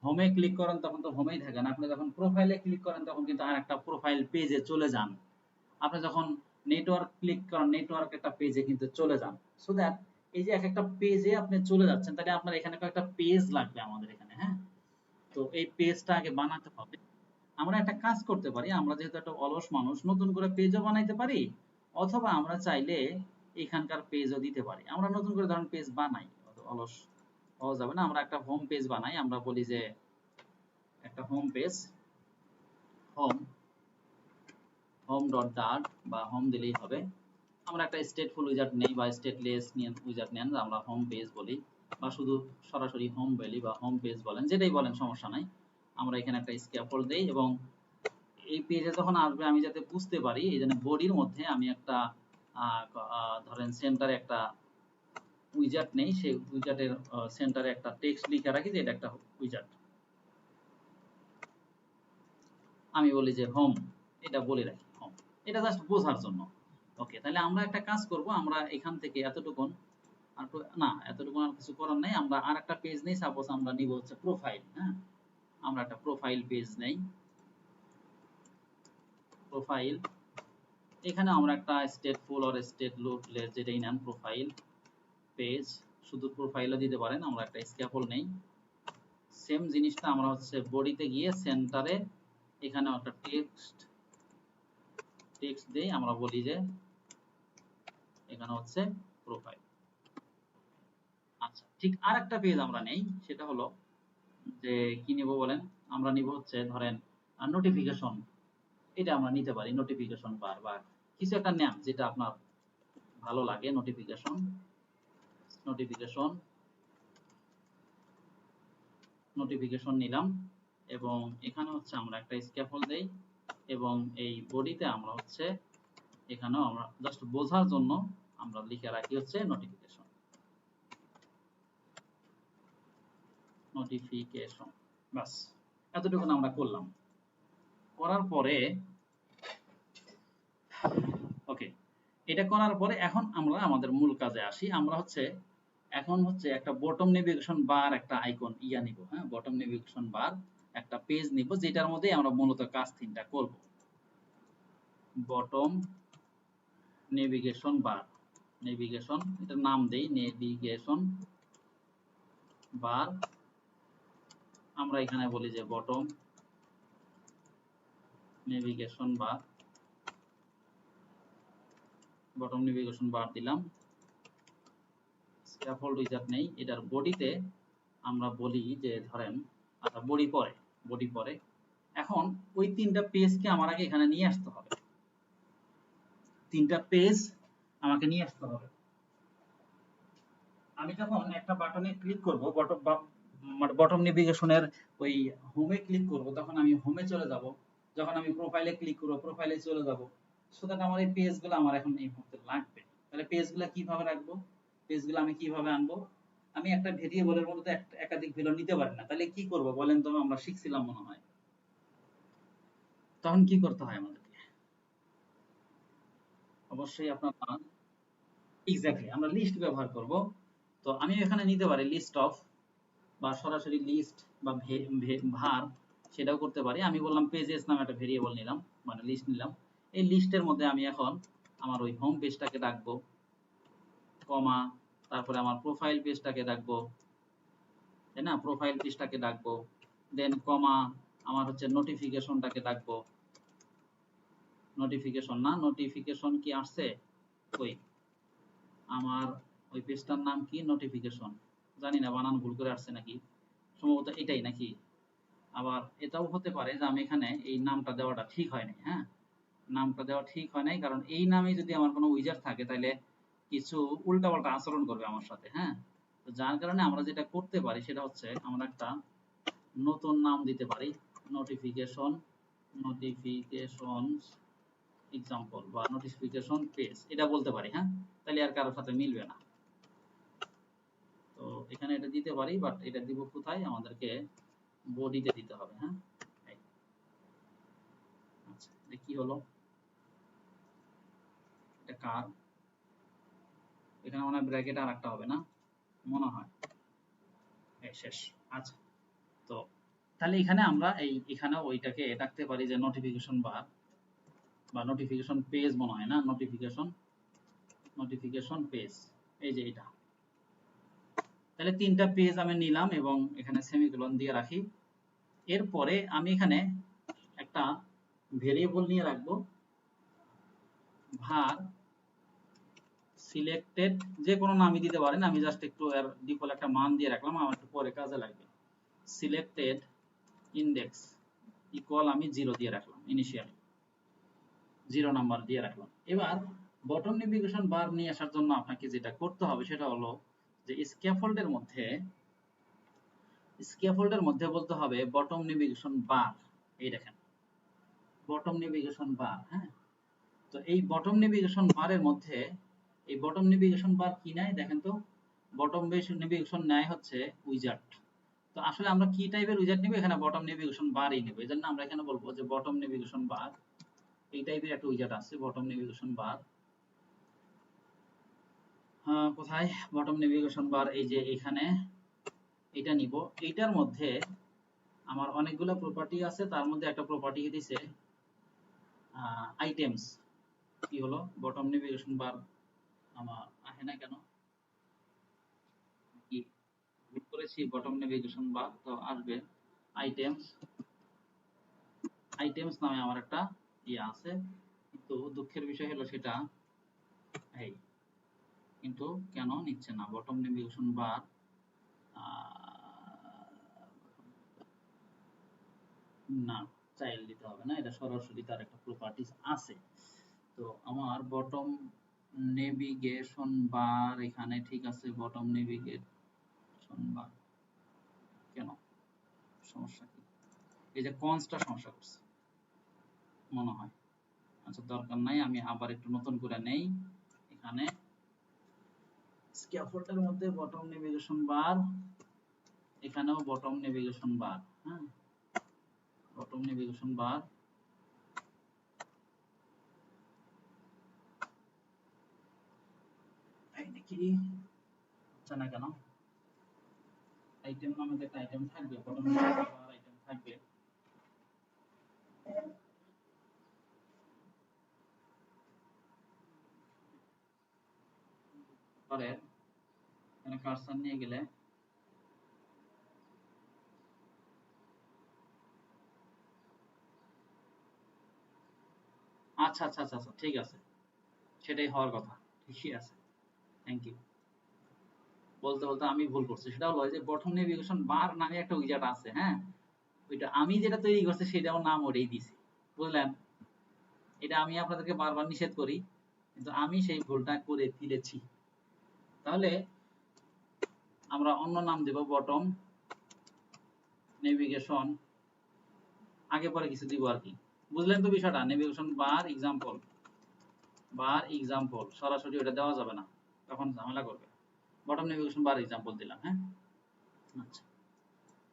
হোমে ক্লিক করেন তখন তো হোমেই থাকেন, আপনি যখন প্রোফাইলে ক্লিক করেন তখন কিন্তু আর একটা প্রোফাইল পেজে চলে যান, আপনি যখন নেটওয়ার্ক ক্লিক করেন নেটওয়ার্ক একটা পেজে কিন্তু চলে যান। সো দ্যাট এই যে এক একটা পেজে আপনি চলে যাচ্ছেন, তাহলে আপনার এখানে কয়েকটা পেজ লাগবে আমাদের এখানে, হ্যাঁ। তো এই পেজটা আগে বানাতে হবে। আমরা একটা কাজ করতে পারি, আমরা যেহেতু একটা অলস মানুষ, নতুন করে পেজও বানাইতে পারি, অথবা আমরা চাইলে এখানকার পেজও দিতে পারি। আমরা নতুন করে ধরেন পেজ বানাই, অত অলস হওয়া যাবে না, আমরা একটা হোম পেজ বানাই, আমরা বলি যে একটা home page, home home dot dart বা হোম দিলেই হবে। আমরা একটা স্টেটফুল উইজার্ড নেই বা স্টেটলেস উইজার্ড নেন, আমরা হোম পেজ বলি, বা শুধু সরাসরি হোম বলি বা হোম পেজ বলেন, যেটাই বলেন সমস্যা নাই। আমরা এখানে একটা স্ক্যাফোল্ড দেই এবং এই পেজে যখন আসবে আমি যাতে বুঝতে পারি, এই জন্য বডির মধ্যে আমি একটা ধরেন সেন্টারে একটা উইজার্ড নেই, সেই উইজার্ডের সেন্টারে একটা টেক্সট লিখে রাখি যে এটা একটা উইজার্ড, আমি বলি যে হোম, এটা বলে রাখি হোম, এটা জাস্ট বোঝার জন্য। ওকে, তাহলে আমরা একটা কাজ করব, আমরা এখান থেকে এতটুকুন আর না, এতটুকুন আর কিছু করার নাই, আমরা আর একটা পেজ নেই, সাপোজ আমরা নিব হচ্ছে প্রোফাইল, হ্যাঁ। আমরা একটা প্রোফাইল পেজ নেই, প্রোফাইল, এখানে আমরা একটা স্টেটফুল অর স্টেটলেস যেটাই নেন, প্রোফাইল পেজ, শুধু প্রোফাইলও দিতে পারেন। আমরা একটা স্ক্যাফোল্ড নেই, সেম জিনিসটা আমরা হচ্ছে বডিতে গিয়ে সেন্টারে এখানে একটা টেক্সট দেই, আমরা বলি যে এখানে হচ্ছে প্রোফাইল। আচ্ছা, ঠিক আরেকটা পেজ আমরা নেই, সেটা হলো যে কি নিব বলেন, আমরা নিব হচ্ছে ধরেন নোটিফিকেশন। এটা আমরা নিতে পারি নোটিফিকেশন বার, বা কিছু একটা নাম যেটা আপনার ভালো লাগে। নোটিফিকেশন নিলাম, এবং এখানে হচ্ছে আমরা একটা স্ক্যাফোল্ড দেই, এবং এই বডিতে আমরা হচ্ছে এখানেও আমরা জাস্ট বোঝার জন্য আমরা লিখে রাখি হচ্ছে নোটিফিকেশন। বাস, এতটুকু আমরা করলাম। করার পরে ওকে, এটা করার পরে এখন আমরা আমাদের মূল কাজে আসি। আমরা হচ্ছে এখন হচ্ছে একটা বটম নেভিগেশন বার, একটা আইকন নিব। হ্যাঁ, বটম নেভিগেশন বার একটা পেজ নিব, যেটার মধ্যে আমরা মূলত কাজ তিনটা করব। বটম নেভিগেশন বার, এটার নাম দেই নেভিগেশন বার। আমরা এখানে বলি যে বটম নেভিগেশন বার দিলাম। স্ক্যাফোল্ড উইজার্ড নেই, এটার বডিতে আমরা বলি যে ধরেন, আচ্ছা বডি পরে এখন ওই তিনটা পেজকে আমার আগে এখানে নিয়ে আসতে হবে। তিনটা পেজ আমাকে নিয়ে আসতে হবে। আমি যখন একটা বাটনে ক্লিক করব, বটম নেভিগেশনের ওই হোমে ক্লিক করব, তখন আমি হোমে চলে যাব। যখন আমি প্রোফাইলে ক্লিক করব, প্রোফাইলে চলে যাব। সো দ্যাট আমার এই পেজগুলো আমার এখন এই মুহূর্তে লাগবে। তাহলে পেজগুলো কিভাবে রাখবো, পেজগুলো আমি কিভাবে আনবো? আমি একটা ভেরিয়েবলের মধ্যে একাধিক ভ্যালু নিতে পারি না। তাহলে কি করব বলেন তো? আমরা শিখছিলাম মনে হয়। তখন কি করতে হয় আমাদেরকে? অবশ্যই আপনারা এক্স্যাক্টলি আমরা লিস্ট ব্যবহার করব। তো আমি এখানে নিতে পারি লিস্ট অফ, বা সরাসরি লিস্ট বা ভার, সেটাও করতে পারি। আমি বললাম পেজেস নামে একটা ভেরিয়েবল নিলাম, মানে লিস্ট নিলাম। এই লিস্টের মধ্যে আমি এখন আমার ওই হোম পেজটাকে রাখবো, কমা, তারপরে আমার প্রোফাইল পেজটাকে রাখবো, তাই না? প্রোফাইল পেজটাকে রাখবো, দেন কমা, আমার হচ্ছে নোটিফিকেশনটাকে রাখবো। নোটিফিকেশন কি আসছে? ওই আমার ওই পেজটার নাম কি? নোটিফিকেশন। জানি না বানান ভুল করে আসছে নাকি, সম্ভবত এটাই নাকি। আবার এটাও হতে পারে যে আমি এখানে এই নামটা দেওয়াটা ঠিক হয় নাই। হ্যাঁ, নামটা দেওয়া ঠিক হয় নাই, কারণ এই নামে যদি আমার কোনো উইজার থাকে তাহলে কিছু উল্টাপাল্টা আচরণ করবে আমার সাথে। হ্যাঁ, তো যার কারণে আমরা যেটা করতে পারি সেটা হচ্ছে আমরা একটা নতুন নাম দিতে পারি, নোটিফিকেশন এক্সাম্পল বা নোটিফিকেশন পেজ, এটা বলতে পারি। হ্যাঁ, তাহলে আর কারোর সাথে মিলবে না। তো এখানে এটা দিতে পারি, বাট এটা দিব কোথায়? আমাদেরকে বডিতে দিতে হবে। হ্যাঁ, আচ্ছা, এটা কি হলো? এটা কার? এখানে মনে হয় ব্র্যাকেট আর একটা হবে না, মনে হয়। এই শেষ। আচ্ছা, তো তাহলে এখানে আমরা এখানে ওইটাকে রাখতে পারি যে নোটিফিকেশন বার বা নোটিফিকেশন পেজ, মনে হয় না, নোটিফিকেশন পেজ, এই যে এটা। তাহলে তিনটা পেজ আমি নিলাম এবং এখানে সেমিকোলন দিয়ে রাখি। এরপরে আমি এখানে একটা ভেরিয়েবল নিয়ে রাখবো, var সিলেক্টেড, যে কোনো নামই দিতে পারেন। আমি জাস্ট একটু এর ডিফল্ট একটা মান দিয়ে রাখলাম, আমার একটু পরে কাজে লাগবে। সিলেক্টেড ইন্ডেক্স ইকুয়াল আমি 0 দিয়ে রাখলাম, ইনিশিয়ালি 0 নাম্বার দিয়ে রাখলাম। এবার বটম নেভিগেশন বার নিয়ে আসার জন্য আপনাকে যেটা করতে হবে সেটা হলো যে স্ক্যাফোল্ডের মধ্যে বলতে হবে বটম নেভিগেশন বার। এই দেখেন বটম নেভিগেশন বার। হ্যাঁ, তো এই বটম নেভিগেশন বারের মধ্যে এই বটম নেভিগেশন বার কি নেয় দেখেন তো? বটম নেভিগেশন নেয় হচ্ছে উইজার্ড। তো আসলে আমরা কি টাইপের উইজার্ড নিব? এখানে বটম নেভিগেশন বারই নেব। এজন্য আমরা এখানে বলবো যে বটম নেভিগেশন বার, এই টাইপের একটা উইজার্ড আছে বটম নেভিগেশন বার। কোথায় বটম নেভিগেশন বার? এই যে এখানে এটা নিব। এইটার মধ্যে আমার অনেকগুলো প্রপার্টি আছে, তার মধ্যে একটা প্রপার্টি দিছে আইটেমস। কি হলো? বটম নেভিগেশন বার আমার আসে না কেন? ক্লিক করেছি বটম নেভিগেশন বার, তো আসবে আইটেমস। আইটেমস নামে আমার একটা ইয়ে আছে, কিন্তু দুঃখের বিষয় হলো সেটা এই, কিন্তু কেন নিচ্ছে না বটম নেভিগেশন বার। না, চাইল্ড দিতে হবে না, এটা সরাসরি তার একটা প্রপার্টিজ আছে। তো আমার বটম নেভিগেশন বার এখানে ঠিক আছে, বটম নেভিগেশন বার কেন সমস্যা কি? এই যে কনসটা সমস্যা করছে মনে হয়। আচ্ছা দরকার নাই, আমি আবার একটু নতুন করে নেই। এখানে স্ক্যাফোল্ডের মধ্যে বটম নেভিগেশন বার, এখানেও বটম নেভিগেশন বার। হ্যাঁ, বটম নেভিগেশন বার, এই নাকি হচ্ছে না কেন? আইটেম নামে যে একটা আইটেম থাকবে, বটম নেভিগেশন বার আইটেম থাকবে, পরে এখানে কার্সর নিয়ে গেলে আচ্ছা আচ্ছা আচ্ছা আচ্ছা ঠিক আছে, সেটাই হওয়ার কথা। ঠিকই আছে, থ্যাংক ইউ। বলতে বলতে আমি ভুল করছি, সেটা হলো যে বটম নেভিগেশন বার নামে একটা উইজার্ড আছে। হ্যাঁ, ওইটা আমি যেটা তৈরি করছি সেটাও নাম ওটাই দিছি, বুঝলেন? এটা আমি আপনাদেরকে বারবার নিষেধ করি, কিন্তু আমি সেই ভুলটা করে ফেলেছি। তাহলে আমরা অন্য নাম দেব বটম নেভিগেশন, আগে পরে কিছু দিব আর কি, বুঝলেন তো বিষয়টা? নেভিগেশন বার এক্সাম্পল, বার এক্সাম্পল সরাসরি ওটা দেওয়া যাবে না, তখন ঝামেলা করবে। বটম নেভিগেশন বার এক্সাম্পল দিলাম। হ্যাঁ, আচ্ছা।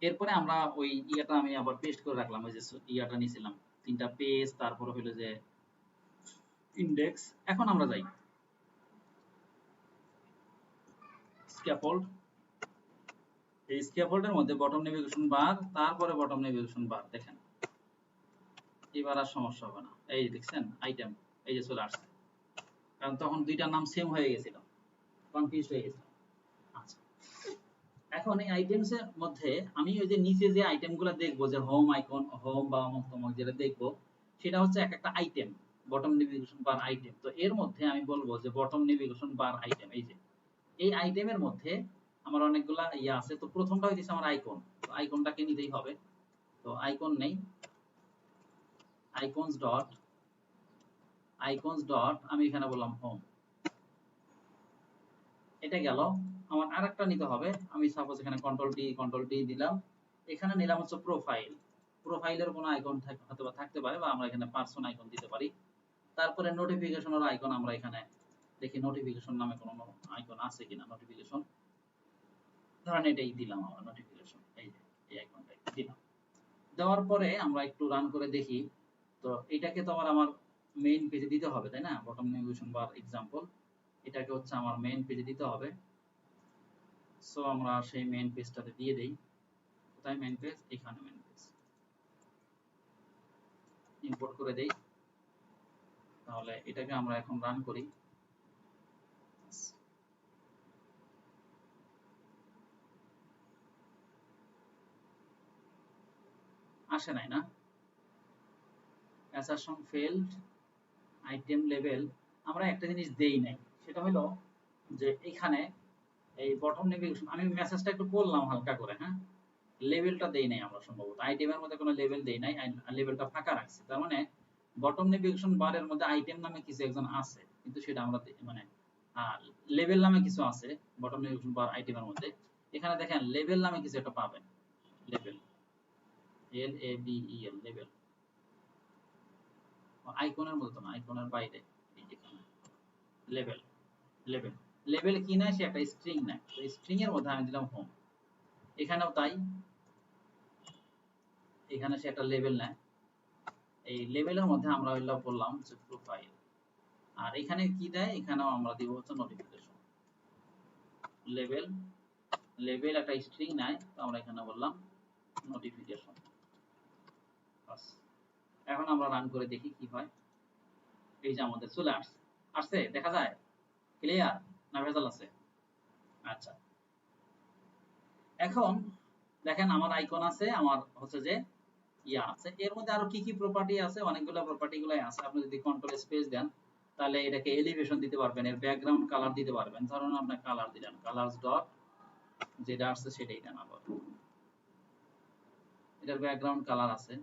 এরপরে আমরা ওই ইয়াটা আমি আবার পেস্ট করে রাখলাম, ওই যে ইয়াটা নিয়েছিলাম, তিনটা পেজ, তারপরে হলো যে ইন্ডেক্স। এখন আমরা যাই স্ক্যাফোল্ড, এই স্ক্যাফোল্ডের মধ্যে বটম নেভিগেশন বার, তারপরে বটম নেভিগেশন বার। দেখেন এবার আর সমস্যা হবে না, এই দেখছেন আইটেম, এই যে চলে আসছে, কারণ তখন দুইটার নাম সেম হয়ে গেছিল, কনফিউজ হয়ে গেছিল। আচ্ছা, এখন এই আইটেমস এর মধ্যে আমি ওই যে নিচে যে আইটেমগুলো দেখবো, যে হোম আইকন, হোম বা অমুক তমুক যেটা দেখবো, সেটা হচ্ছে এক একটা আইটেম, বটম নেভিগেশন বার আইটেম। তো এর মধ্যে আমি বলবো যে বটম নেভিগেশন বার আইটেম, এই যে এই আইটেমের মধ্যে আমার অনেকগুলা ইয়ে আছে। তো প্রথমটা হইতেছে আমার আইকন, তো আইকনটাকে নিতেই হবে। তো আইকন নেই, আইকনস ডট আমি এখানে বললাম হোম, এটা গেল। আমার আরেকটা নিতে হবে, আমি সাপোজ এখানে কন্ট্রোল ডি দিলাম, এখানে নিলাম হচ্ছে প্রোফাইল। প্রোফাইলের কোনো আইকন হয়তো থাকতে পারে, বা আমরা এখানে পার্সন আইকন দিতে পারি। তারপরে নোটিফিকেশনের আইকন আমরা এখানে দেখি, নোটিফিকেশন নামে কোনো আইকন আছে কিনা। নোটিফিকেশন ধরেন এটাই দিলাম, আমরা নোটিফিকেশন, এই যে এই আইকনটাই দিলাম। দেওয়ার পরে আমরা একটু রান করে দেখি, তো এটাকে তো আমার মেইন পেজে দিতে হবে, তাই না? বটম নেভিগেশন বার এক্সাম্পল, এটাকে হচ্ছে আমার মেইন পেজে দিতে হবে। সো আমরা সেই মেইন পেজটাতে দিয়ে দেই। কোথায় মেইন পেজ? এখানে মেইন পেজ, ইম্পোর্ট করে দেই। তাহলে এটাকে আমরা এখন রান করি। আসে নাই না, অ্যাসারশন ফেলড, আইটেম লেভেল আমরা একটা জিনিস দেই নাই, সেটা হলো যে এখানে এই বটম নেভিগেশন আমি মেসেজটা একটু করলাম হালকা করে। হ্যাঁ, লেভেলটা দেই নাই আমরা, সম্ভবত আইটেমের মধ্যে কোনো লেভেল দেই নাই, লেভেলটা ফাঁকা রাখছি। তার মানে বটম নেভিগেশন বারের মধ্যে আইটেম নামে কিছু একজন আছে, কিন্তু সেটা আমরা মানে লেভেল নামে কিছু আছে বটম নেভিগেশন বার আইটেমের মধ্যে। এখানে দেখেন লেভেল নামে কিছু একটা পাবেন, লেভেল, LABEL, লেভেল। আইকনের মধ্যে না, আইকনের বাইরে, এই যেখানে লেভেল, লেভেল, লেভেল কি না, সে একটা স্ট্রিং নেয়। তো স্ট্রিং এর মধ্যে আমি দিলাম হোম, এখানেও তাই, এখানে সে একটা লেভেল নেয়। এই লেভেলের মধ্যে আমরা হইলো বললাম যে প্রোফাইল, আর এখানে কি দেয়, এখানেও আমরা দিব হচ্ছে নোটিফিকেশন। লেভেল, লেভেল একটা স্ট্রিং নেয়, তো আমরা এখানে বললাম নোটিফিকেশন। বাস, এখন আমরা রান করে দেখি কি হয়। এই যে আমাদের চলে আসছে, আসছে দেখা যায়, ক্লিয়ার না ভেজাল আছে? আচ্ছা, এখন দেখেন আমার আইকন আছে, আমার হচ্ছে যে ইয়া আছে, এর মধ্যে আরো কি কি প্রপার্টি আছে, অনেকগুলো প্রপার্টি গুলাই আছে। আপনি যদি কন্ট্রোল স্পেস দেন তাহলে এটাকে এলিভেশন দিতে পারবেন, এর ব্যাকগ্রাউন্ড কালার দিতে পারবেন। ধরুন আপনি কালার দিলেন, কালারস ডট যেটা আসছে সেটাই দেন। আবার এটার ব্যাকগ্রাউন্ড কালার আছে,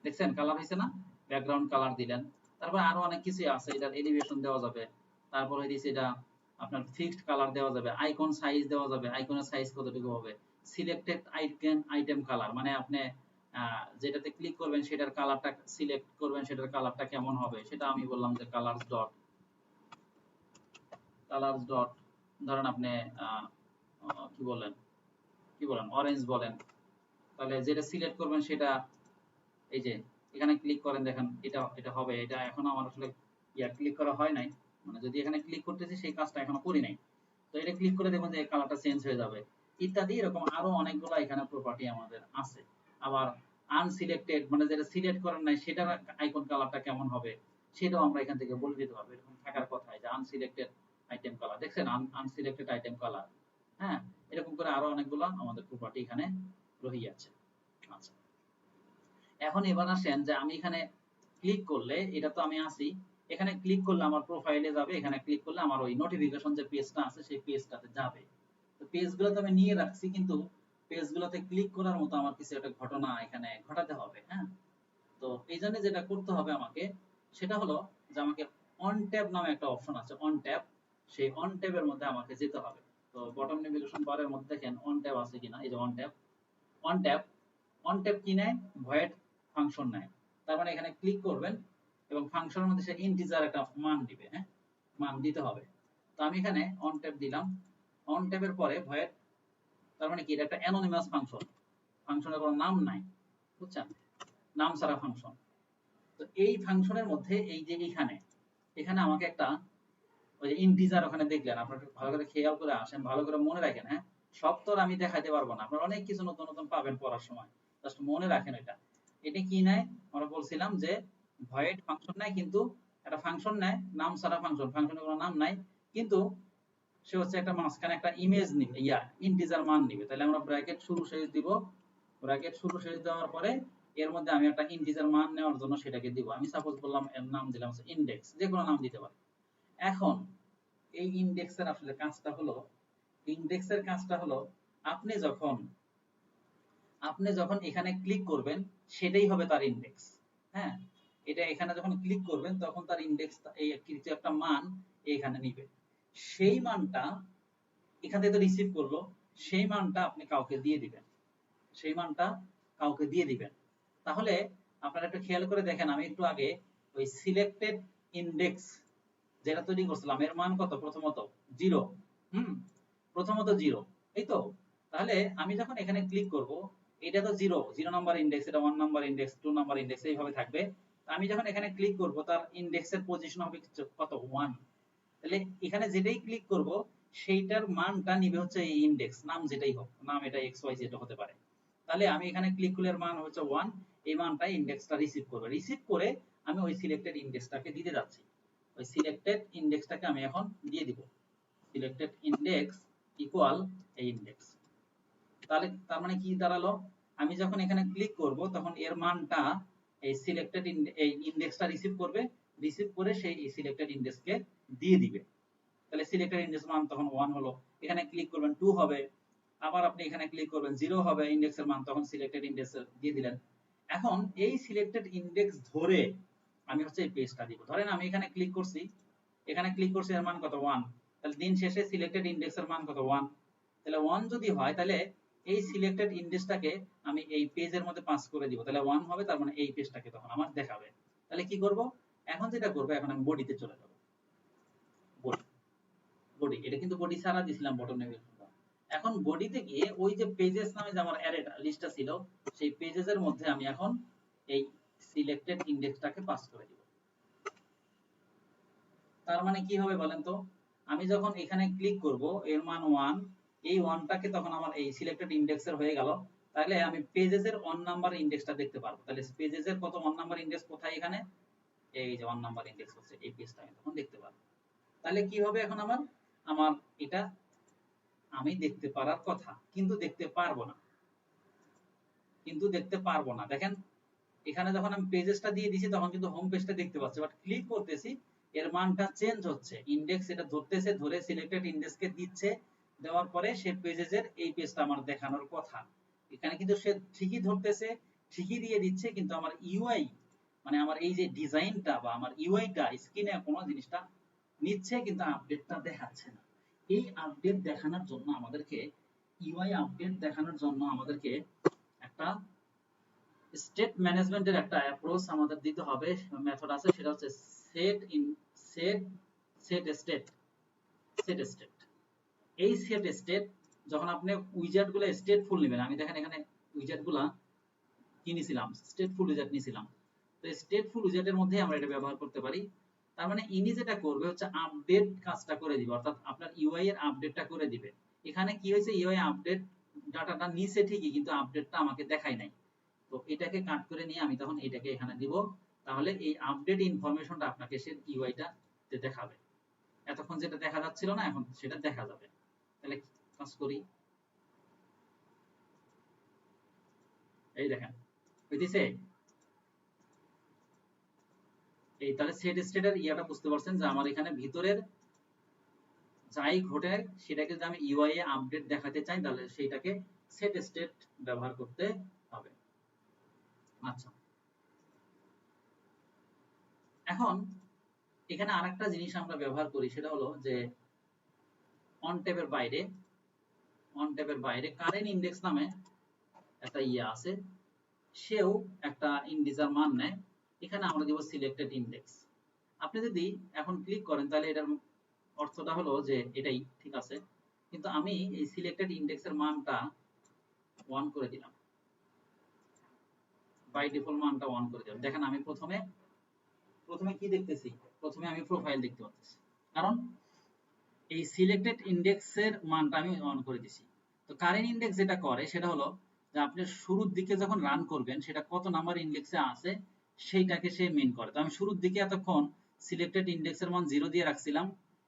দেখছেন কালার হয়েছে না, ব্যাকগ্রাউন্ড কালার দিলেন। তারপর আরো অনেক কিছু আছে, এটার এলিভেশন দেওয়া যাবে। তারপর হইছে এটা আপনার ফিক্সড কালার দেওয়া যাবে, আইকন সাইজ দেওয়া যাবে, আইকনের সাইজ কতটুকু হবে, সিলেক্টেড আইটেম কালার মানে আপনি যেটাতে ক্লিক করবেন সেটার কালারটা সিলেক্ট করবেন, সেটার কালারটা কেমন হবে সেটা আমি বললাম যে কালারস ডট ধরেন আপনি কি বলেন অরেঞ্জ বলেন, তাহলে যেটা সিলেক্ট করবেন সেটা এই যে এখানে ক্লিক করেন, দেখেন এটা এটা হবে। এটা এখনো আমার আসলে ক্লিক করা হয় নাই, মানে যদি এখানে ক্লিক করতেছি সেই কাজটা এখনো করি নাই। তো এটা ক্লিক করে দেখুন যে কালারটা চেঞ্জ হয়ে যাবে ইত্যাদি। এরকম আরো অনেকগুলো এখানে প্রপার্টি আমাদের আছে। আবার আনসিলেক্টেড মানে যেটা সিলেক্ট করেন নাই সেটার আইকন কালারটা কেমন হবে সেটাও আমরা এখান থেকে বলে দিতে পারবো। এরকম থাকার কথা যে আনসিলেক্টেড আইটেম কালার, দেখছেন আনসিলেক্টেড আইটেম কালার। হ্যাঁ, এরকম করে আরো অনেকগুলো আমাদের প্রপার্টি এখানে রহিয়াছে। আচ্ছা, এখন এবার আসেন যে আমি এখানে ক্লিক করলে, এটা তো আমি আছি, এখানে ক্লিক করলে আমার প্রোফাইলে যাবে, এখানে ক্লিক করলে আমার ওই নোটিফিকেশন যে পেজটা আছে সেই পেজটাতে যাবে। তো পেজগুলো তো আমি নিয়ে রাখছি, কিন্তু পেজগুলোতে ক্লিক করার মতো আমার কিছু একটা ঘটনা এখানে ঘটাতে হবে। হ্যাঁ, তো এই জন্য যেটা করতে হবে আমাকে সেটা হলো যে আমাকে অন ট্যাব নামে একটা অপশন আছে, অন ট্যাব, সেই অন ট্যাবের মধ্যে আমাকে যেতে হবে। তো বটম নেভিগেশন বারের মধ্যে দেখেন অন ট্যাব আছে কিনা, এই যে on tab. On tab on tab কি নেয়, ভয়েড ফাংশন নেয়। তার মানে এখানে ক্লিক করবেন এবং ফাংশনের মধ্যে সে ইন্টিজার একটা মান দিবে। হ্যাঁ, মান দিতে হবে। তো আমি এখানে অন ট্যাব দিলাম, অন ট্যাবের পরে ভয়েড, তার মানে কি এটা একটা অ্যানোনিমাস ফাংশন, ফাংশনের কোনো নাম নাই, বুঝছেন, নাম ছাড়া ফাংশন। তো এই ফাংশনের মধ্যে এই যে এখানে এখানে আমাকে একটা ওই যে ইন্টিজার ওখানে দেখলেন, আপনারা ভালো করে খেয়াল করে আসেন, ভালো করে মনে রাখেন। হ্যাঁ, সব তো আর আমি দেখাইতে পারবো না, আপনারা অনেক কিছু নতুন নতুন পাবেন পড়ার সময়, জাস্ট মনে রাখেন এটা। এটা কি নেয়, আমরা বলছিলাম যে ভয়েড ফাংশন নেয়, কিন্তু একটা ফাংশন নেয় নাম ছাড়া ফাংশন, ফাংশনের কোনো নাম নাই, কিন্তু সে হচ্ছে একটা মাঝখানে একটা ইমেজ নিবে, ইন্টিজার মান নিবে। তাহলে আমরা ব্র্যাকেট শুরু শেষ দিব, ব্র্যাকেট শুরু শেষ দেওয়ার পরে এর মধ্যে আমি একটা ইন্টিজার মান নেওয়ার জন্য সেটাকে দিব। আমি সাপোজ বললাম এর নাম দিলাম ইন্ডেক্স, যে কোনো নাম দিতে পারি। এখন এই ইন্ডেক্সের আসলে কাজটা হলো, ইন্ডেক্সের কাজটা হলো আপনি যখন এখানে ক্লিক করবেন সেটাই হবে তার ইন্ডেক্স। হ্যাঁ, এটা এখানে যখন ক্লিক করবেন তখন তার ইন্ডেক্স এই কিছু একটা মান এখানে নিবে, সেই মানটা এখান থেকে তো রিসিভ করলো, সেই মানটা আপনি কাউকে দিয়ে দিবেন, সেই মানটা কাউকে দিয়ে দিবেন। তাহলে আপনারা একটু খেয়াল করে দেখেন, আমি একটু আগে ওই সিলেক্টেড ইন্ডেক্স যেটা তৈরি করছিলাম এর মান কত, প্রথমত 0। প্রথমত 0, এই তো। তাহলে আমি যখন এখানে ক্লিক করব, এটা তো 0 নাম্বার ইন্ডেক্স, এটা 1 নাম্বার ইন্ডেক্স, 2 নাম্বার ইন্ডেক্স এইভাবে থাকবে। আমি যখন এখানে ক্লিক করব তার ইন্ডেক্সের পজিশন হবে কত, 1। তাহলে এখানে যেটাই ক্লিক করব সেইটার মানটা নিবে হচ্ছে এই ইন্ডেক্স, নাম যেটাই হোক, নাম এটা XY Z হতে পারে। তাহলে আমি এখানে ক্লিক করলে এর মান হচ্ছে 1, এই মানটা ইন্ডেক্সটা রিসিভ করবে, রিসিভ করে আমি ওই সিলেক্টেড ইন্ডেক্সটাকে দিতে যাচ্ছি। ওই সিলেক্টেড ইন্ডেক্সটাকে আমি এখন দিয়ে দিব, সিলেক্টেড ইন্ডেক্স ইকুয়াল এই ইন্ডেক্স। তাহলে তার মানে কি দাঁড়ালো, আমি যখন এখানে ক্লিক করব তখন এর মানটা এই সিলেক্টেড এই ইন্ডেক্সটা রিসিভ করবে, রিসিভ করে সেই সিলেক্টেড ইন্ডেক্সকে দিয়ে দিবে। তাহলে সিলেক্টেড ইন্ডেক্স মান তখন 1 হলো, এখানে ক্লিক করবেন 2 হবে, আবার আপনি এখানে ক্লিক করবেন 0 হবে ইন্ডেক্সের মান, তখন সিলেক্টেড ইন্ডেক্স দিয়ে দিলেন। এখন এই সিলেক্টেড ইন্ডেক্স ধরে আমি হচ্ছে এই পেজটা দিব। ধরেন আমি এখানে ক্লিক করছি, এর মান কত, 1। তাহলে দিন শেষে সিলেক্টেড ইন্ডেক্সের মান কত, 1। তাহলে 1 যদি হয় তাহলে এই সিলেক্টেড ইন্ডেক্সটাকে আমি এই পেজের মধ্যে পাস করে দিব, তাহলে 1 হবে, তার মানে এই পেজটাকে তখন আমার দেখাবে। তাহলে কি করব, এখন যেটা করব, এখন আমি বডিতে চলে যাব। বডি, বডি এটা কিন্তু বডি ছাড়া দিছিলাম বটম নেভিগেশন বার। এখন বডিতে গিয়ে ওই যে পেজেস নামে যে আমার অ্যারেটা লিস্টটা ছিল, সেই পেজেসের মধ্যে আমি এখন এই সিলেক্টেড ইন্ডেক্সটাকে পাস করে দিব। তার মানে কি হবে বলেন তো, আমি যখন এখানে ক্লিক করব এর মান 1, এই 1টাকে তখন আমার এই সিলেক্টেড ইন্ডেক্সের হয়ে গেল। তাহলে আমি পেজেসের 1 নাম্বার ইন্ডেক্সটা দেখতে পারবো। তাহলে পেজেসের কত 1 নাম্বার ইন্ডেক্স কোথায়, এখানে এই যে 1 নাম্বার ইন্ডেক্স হচ্ছে এই পেজটা আমি তখন দেখতে পারবো। তাহলে কি হবে এখন আমার আমার এটা আমি দেখতে পারার কথা, কিন্তু দেখতে পারবো না, দেখেন এখানে যখন আমি পেজেসটা দিয়ে দিছি তখন কিন্তু হোম পেজটা দেখতে পাচ্ছি, বাট ক্লিক করতেছি এর মানটা চেঞ্জ হচ্ছে, ইন্ডেক্স এটা ধরতেছে, ধরে সিলেক্টেড ইন্ডেক্সকে দিচ্ছে, দেওয়ার পরে সে পেজেসের এই পেজটা আমার দেখানোর কথা, এখানে কিন্তু সে ঠিকই ধরতেছে, ঠিকই দিয়ে দিচ্ছে, কিন্তু আমার ইউআই মানে আমার এই যে ডিজাইনটা বা আমার ইউআইটা স্ক্রিনে কোনো জিনিসটা নিচ্ছে কিন্তু আপডেটটা দেখাচ্ছে না। এই আপডেট দেখানোর জন্য আমাদেরকে, ইউআই আপডেট দেখানোর জন্য আমাদেরকে একটা স্টেট ম্যানেজমেন্টের একটা অ্যাপ্রোচ আমাদের দিতে হবে, মেথড আছে, সেটা হচ্ছে set in shed set state set state. এই সেট স্টেট যখন আপনি উইজার্ড গুলো স্টেটফুল নেবেন, আমি দেখেন এখানে উইজার্ড গুলা কি নিছিলাম, স্টেটফুল উইজার্ড নিছিলাম, তো স্টেটফুল উইজার্ডের মধ্যে আমরা এটা ব্যবহার করতে পারি। তার মানে ইনি যেটা করবে হচ্ছে আপডেট কাজটা করে দিবে, অর্থাৎ আপনার ইউআই এর আপডেটটা করে দিবে। এখানে কি হয়েছে, ইউআই আপডেট ডাটাটা নিছে ঠিকই, কিন্তু আপডেটটা আমাকে দেখায় নাই, তো এটাকে কাট করে নিয়ে আমি তখন এটাকে এখানে দিব, তাহলে এই আপডেট ইনফরমেশনটা আপনাকে সে ইউআইটা তে দেখাবে, এতক্ষণ যেটা দেখা যাচ্ছিল না এখন সেটা দেখা যাবে। তাহলে কাজ করি, এই দেখেন হইতেছে এই, তাহলে সেট স্টেটের ইয়াটা বুঝতে পারছেন যে আমার এখানে ভিতরের যাই ঘটে সেটাকে যদি আমি ইউআই এ আপডেট দেখাতে চাই তাহলে সেইটাকে সেট স্টেট ব্যবহার করতে হবে। আচ্ছা, এখন এখানে আরেকটা জিনিস আমরা ব্যবহার করি, সেটা হলো যে অন ট্যাবের বাইরে কারেন্ট ইন্ডেক্স নামে একটা ইয়ে আছে, সেও একটা ইন্ডিজার মান নেয়, এখানে আমরা দিব সিলেক্টেড ইন্ডেক্স। আপনি যদি এখন ক্লিক করেন তাহলে এটার অর্থটা হলো যে এটাই ঠিক আছে, কিন্তু আমি এই সিলেক্টেড ইন্ডেক্সের মানটা 1 করে দিলাম, বাই ডিফল্ট মানটা 1 করে দিলাম। দেখেন আমি প্রথমে প্রথমে কি দেখতেছি, প্রথমে আমি প্রোফাইল দেখতে পাচ্ছি, কারণ এই সিলেক্টেড ইন্ডেক্সের মানটা আমি অন করে দিছি। তো কারেন্ট ইন্ডেক্স যেটা করে সেটা হলো যে আপনি শুরুর দিকে যখন রান করবেন সেটা কত নাম্বার ইন্ডেক্সে আছে সেইটাকে সে মেন করে। তো আমি শুরুর দিকে এতক্ষণ সিলেক্টেড ইন্ডেক্সের মান 0 দিয়ে রাখছিলাম,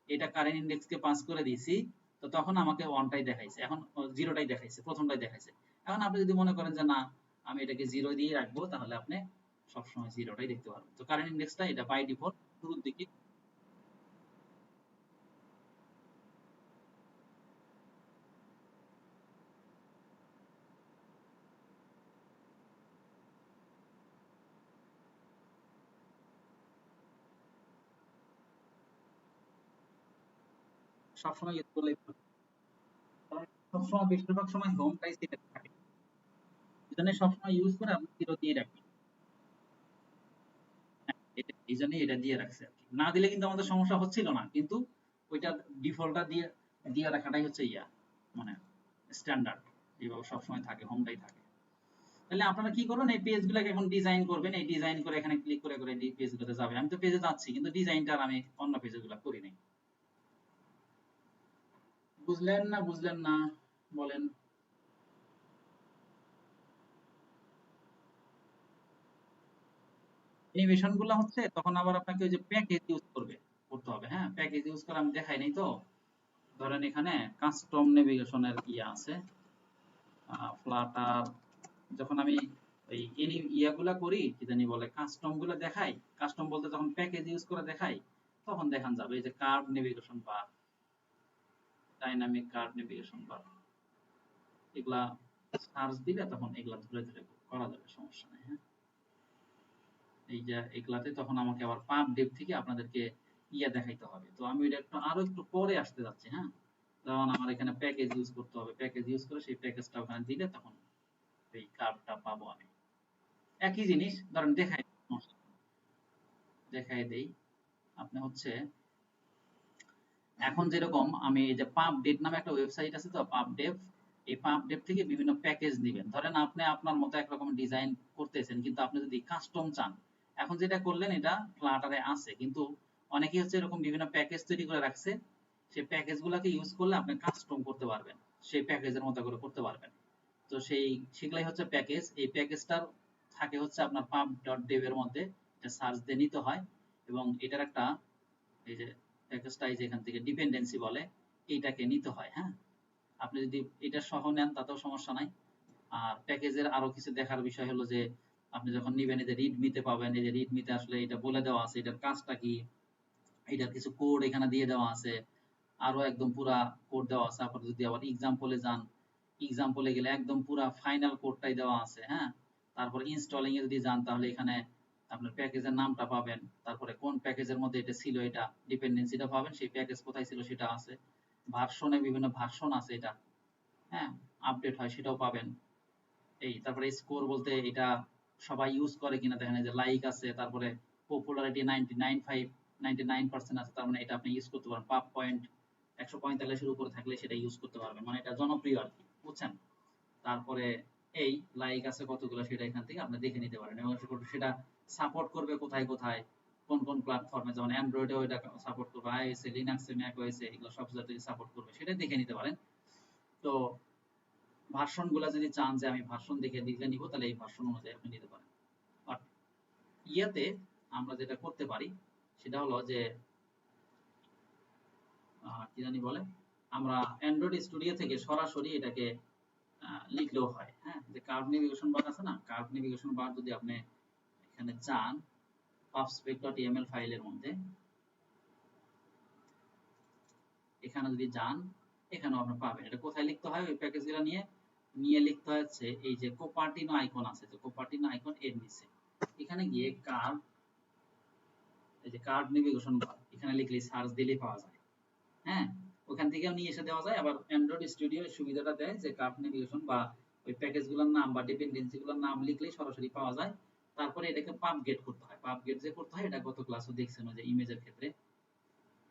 এটা কারেন্ট ইন্ডেক্সকে পাস করে দিয়েছি, তো তখন আমাকে 1টাই দেখাইছে, এখন 0টাই দেখাইছে, প্রথমটাই দেখাইছে। এখন আপনি যদি মনে করেন যে না আমি এটাকে 0 দিয়ে রাখবো, তাহলে আপনি সবসময় 0টাই দেখতে পারবেন। তো কারেন্ট ইন্ডেক্সটা এটা বাই ডিফল্ট শুরুর দিকে। সবসময় ইউজ করলেই ভালো। কারণ সবসময় বেশিরভাগ সময় হোমটাই সিলেক্ট থাকে, এজন্য সবসময় ইউজ করে আপনি 0 দিয়ে রাখবেন। হ্যাঁ, এই জন্যই এটা দিয়ে রাখছে আর কি, না দিলে কিন্তু আমাদের সমস্যা হচ্ছিল না, কিন্তু ওইটা ডিফল্টটা দিয়ে দিয়ে রাখাটাই হচ্ছে ইয়া মানে স্ট্যান্ডার্ড, এইভাবে সবসময় থাকে, হোমটাই থাকে। তাহলে আপনারা কি করবেন, এই পেজগুলোকে এখন ডিজাইন করবেন, এই ডিজাইন করে এখানে ক্লিক করে করে এই পেজগুলোতে যাবে। আমি তো পেজে যাচ্ছি কিন্তু ডিজাইনটা আর আমি অন্য পেজগুলো করি নাই। বুঝলেন না বুঝলেন না বলেন। অ্যানিমেশন গুলা হচ্ছে তখন আবার আপনাকে ওই যে প্যাকেজ ইউজ করতে হবে। হ্যাঁ, প্যাকেজ ইউজ করে আমি দেখাই নাই তো। ধরেন এখানে কাস্টম নেভিগেশনের ইয়ে আছে, ফ্লাটার, যখন আমি ওই ইয়াগুলা করি কি জানি বলে কাস্টম গুলা দেখাই, কাস্টম বলতে যখন প্যাকেজ ইউজ করে দেখাই তখন দেখান যাবে এই যে কার্ভ নেভিগেশন বার, ডাইনামিক কার্ভ নেভিগেশন বার, এগুলা সার্চ দিলে তখন এগুলা ধরে ধরে করা যাবে, সমস্যা নেই। হ্যাঁ, এই যে এগুলাতে তখন আমাকে আবার পাব ডেপ থেকে আপনাদেরকে ইয়া দেখাইতে হবে, তো আমি এটা একটু আরো একটু পরে আসতে যাচ্ছি। হ্যাঁ, যেমন আমার এখানে প্যাকেজ ইউজ করতে হবে, প্যাকেজ ইউজ করে সেই প্যাকেজটা ওখানে দিলে তখন এই কার্ভটা পাবো আমি। একই জিনিস ধরেন দেখাই, দেখাই দেই। আপনি হচ্ছে এখন যেরকম আমি এই যে পাব ডেট নামে একটা ওয়েবসাইট আছে, তো পাব ডেভ, এই পাব ডেভ থেকে বিভিন্ন প্যাকেজ দিবেন। ধরেন আপনি আপনার মতো একরকম ডিজাইন করতেছেন, কিন্তু আপনি যদি কাস্টম চান, এখন যেটা করলেন এটা ফ্লাটারে আছে, কিন্তু অনেকেই হচ্ছে এরকম বিভিন্ন প্যাকেজ তৈরি করে রাখছে, সেই প্যাকেজ গুলাকে ইউজ করলে আপনি কাস্টম করতে পারবেন, সেই প্যাকেজের মতো করে করতে পারবেন। তো সেই সেগুলাই হচ্ছে প্যাকেজ, এই প্যাকেজটার থাকে হচ্ছে আপনার পাব ডট ডেভ এর মধ্যে, এটা সার্চ দিয়ে নিতে হয়, এবং এটার একটা এই যে প্যাকেজটা এই যে এখান থেকে ডিপেন্ডেন্সি বলে, এইটাকে নিতে হয়। হ্যাঁ, আপনি যদি এটা সহ নেন তাতেও সমস্যা নাই। আর প্যাকেজের আরো কিছু দেখার বিষয় হলো যে আপনি যখন নিবেন এই যে রিডমিতে পাবেন, এই যে রিডমিতে আসলে এটা বলে দেওয়া আছে এটার কাজটা কি, এটার কিছু কোড এখানে দিয়ে দেওয়া আছে, আরো একদম পুরা কোড দেওয়া আছে। আপনার যদি আবার এক্সাম্পলে যান, এক্সাম্পলে গেলে একদম পুরা ফাইনাল কোডটাই দেওয়া আছে, হ্যাঁ। তারপরে ইনস্টলিং এ যদি যান তাহলে এখানে আপনার প্যাকেজের নামটা পাবেন, তারপরে কোন প্যাকেজের মধ্যে এটা ছিল, এটা ডিপেন্ডেন্সিটা পাবেন, সেই প্যাকেজ কোথায় ছিল সেটা আছে, ভার্সনে বিভিন্ন ভার্সন আছে এটা, হ্যাঁ, আপডেট হয় সেটাও পাবেন। এই তারপরে স্কোর বলতে এটা সবাই ইউজ করে কিনা দেখেন, এই যে লাইক আছে, তারপরে পপুলারিটি 99% আছে, তার মানে এটা আপনি ইউজ করতে পারেন। পাব পয়েন্ট 145 এর উপরে থাকলে সেটা ইউজ করতে পারবেন, মানে এটা জনপ্রিয় আর কি, বুঝছেন। তারপরে এই লাইক আছে কতগুলো সেটা এখান থেকে আপনি দেখে নিতে পারেন, এবং সেটা সাপোর্ট করবে কোথায় কোথায়, কোন কোন প্ল্যাটফর্মে, যেমন অ্যান্ড্রয়েডেও এটা সাপোর্ট করবে, আইওএস এ, লিনাক্সে, ম্যাক ওএস এ, এগুলো সব জায়গায় সাপোর্ট করবে, সেটা দেখে নিতে পারেন। তো ভার্সন গুলা যদি চান যে আমি ভার্সন দেখে দিলে নিব, তাহলে এই ভার্সন অনুযায়ী আপনি নিতে পারেন। আর ইয়াতে আমরা যেটা করতে পারি সেটা হলো যে কি জানি বলে, আমরা অ্যান্ড্রয়েড স্টুডিও থেকে সরাসরি এটাকে লিখলেও হয়, হ্যাঁ। যে কার্ভ নেভিগেশন বার আছে না, কার্ভ নেভিগেশন বার যদি আপনি এখানে যান pubspec.yml ফাইলের মধ্যে, এখানে যদি যান, এখানেও আপনি পাবেন। এটা কোথায় লিখতে হয়, ওই প্যাকেজগুলো নিয়ে নিয়ে লিখতে হচ্ছে এই যে কোপার্টিনো আইকন আছে, যে কোপার্টিনো আইকন এর নিচে এখানে গিয়ে কার্ভ, এই যে কার্ভ নেভিগেশন বার, এখানে লিখলে সার্চ দিলেই পাওয়া যায়, হ্যাঁ। ওখান থেকেও নিয়ে এসে দেওয়া যায়। আবার অ্যান্ড্রয়েড স্টুডিও সুবিধাটা দেয় যে কার্ভ নেভিগেশন বা ওই প্যাকেজগুলোর নাম বা ডিপেন্ডেন্সিগুলোর নাম লিখলেই সরাসরি পাওয়া যায়। তারপরে এটাকে পাব গেট করতে হয়, পাব গেট যে করতে হয় এটা গত ক্লাসও দেখছেন, যে ইমেজের ক্ষেত্রে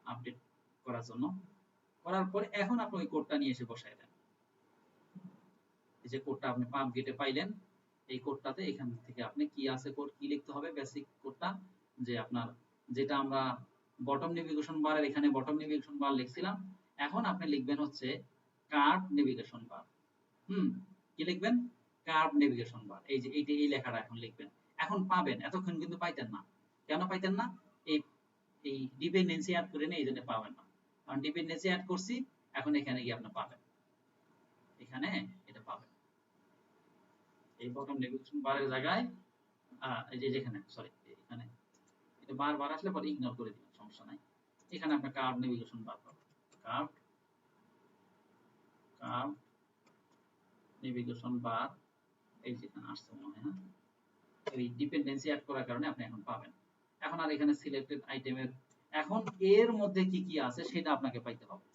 আপডেট করার জন্য। করার পরে এখন আপনি ওই কোডটা নিয়ে এসে বসায় দেন। এই যে কোডটা আপনি পাব গেটে পাইলেন, এই কোডটাতে এখান থেকে আপনি কি আছে কোড, কি লিখতে হবে, বেসিক কোডটা, যে আপনার যেটা আমরা বটম নেভিগেশন বারের এখানে বটম নেভিগেশন বার লিখছিলাম, এখন আপনি লিখবেন হচ্ছে কার্ভ নেভিগেশন বার। কি লিখবেন? কার্ভ নেভিগেশন বার। এই যে এইটা, এই লেখাটা এখন লিখবেন। এখন পাবেন, এতক্ষণ কিন্তু পাইতেন না। কেন পাইতেন না? এই এই ডিপেন্ডেন্সি অ্যাড করে নেই, এইজন্য পাবেন না। কারণ ডিপেন্ডেন্সি অ্যাড করছি, এখন এখানে গিয়ে আপনি পাবেন, এখানে এটা পাবেন। এই বটম নেভিগেশন বারের জায়গায় এই যে যেখানে, সরি এখানে, এটা বারবার আসলে পরে ইগনোর করে দিবেন, সমস্যা নাই। এখানে আপনি কার্ভ নেভিগেশন বার পাবেন, কার্ভ কার্ভ নেভিগেশন বার, এই যেখানে আসছে মনে হয়, হ্যাঁ, এই ডিপেন্ডেন্সি অ্যাড করার কারণে আপনি এখন পাবেন। এখন আর এখানে সিলেক্টেড আইটেমের, এখন এর মধ্যে কি কি আছে সেটা আপনাকে পাইতে হবে।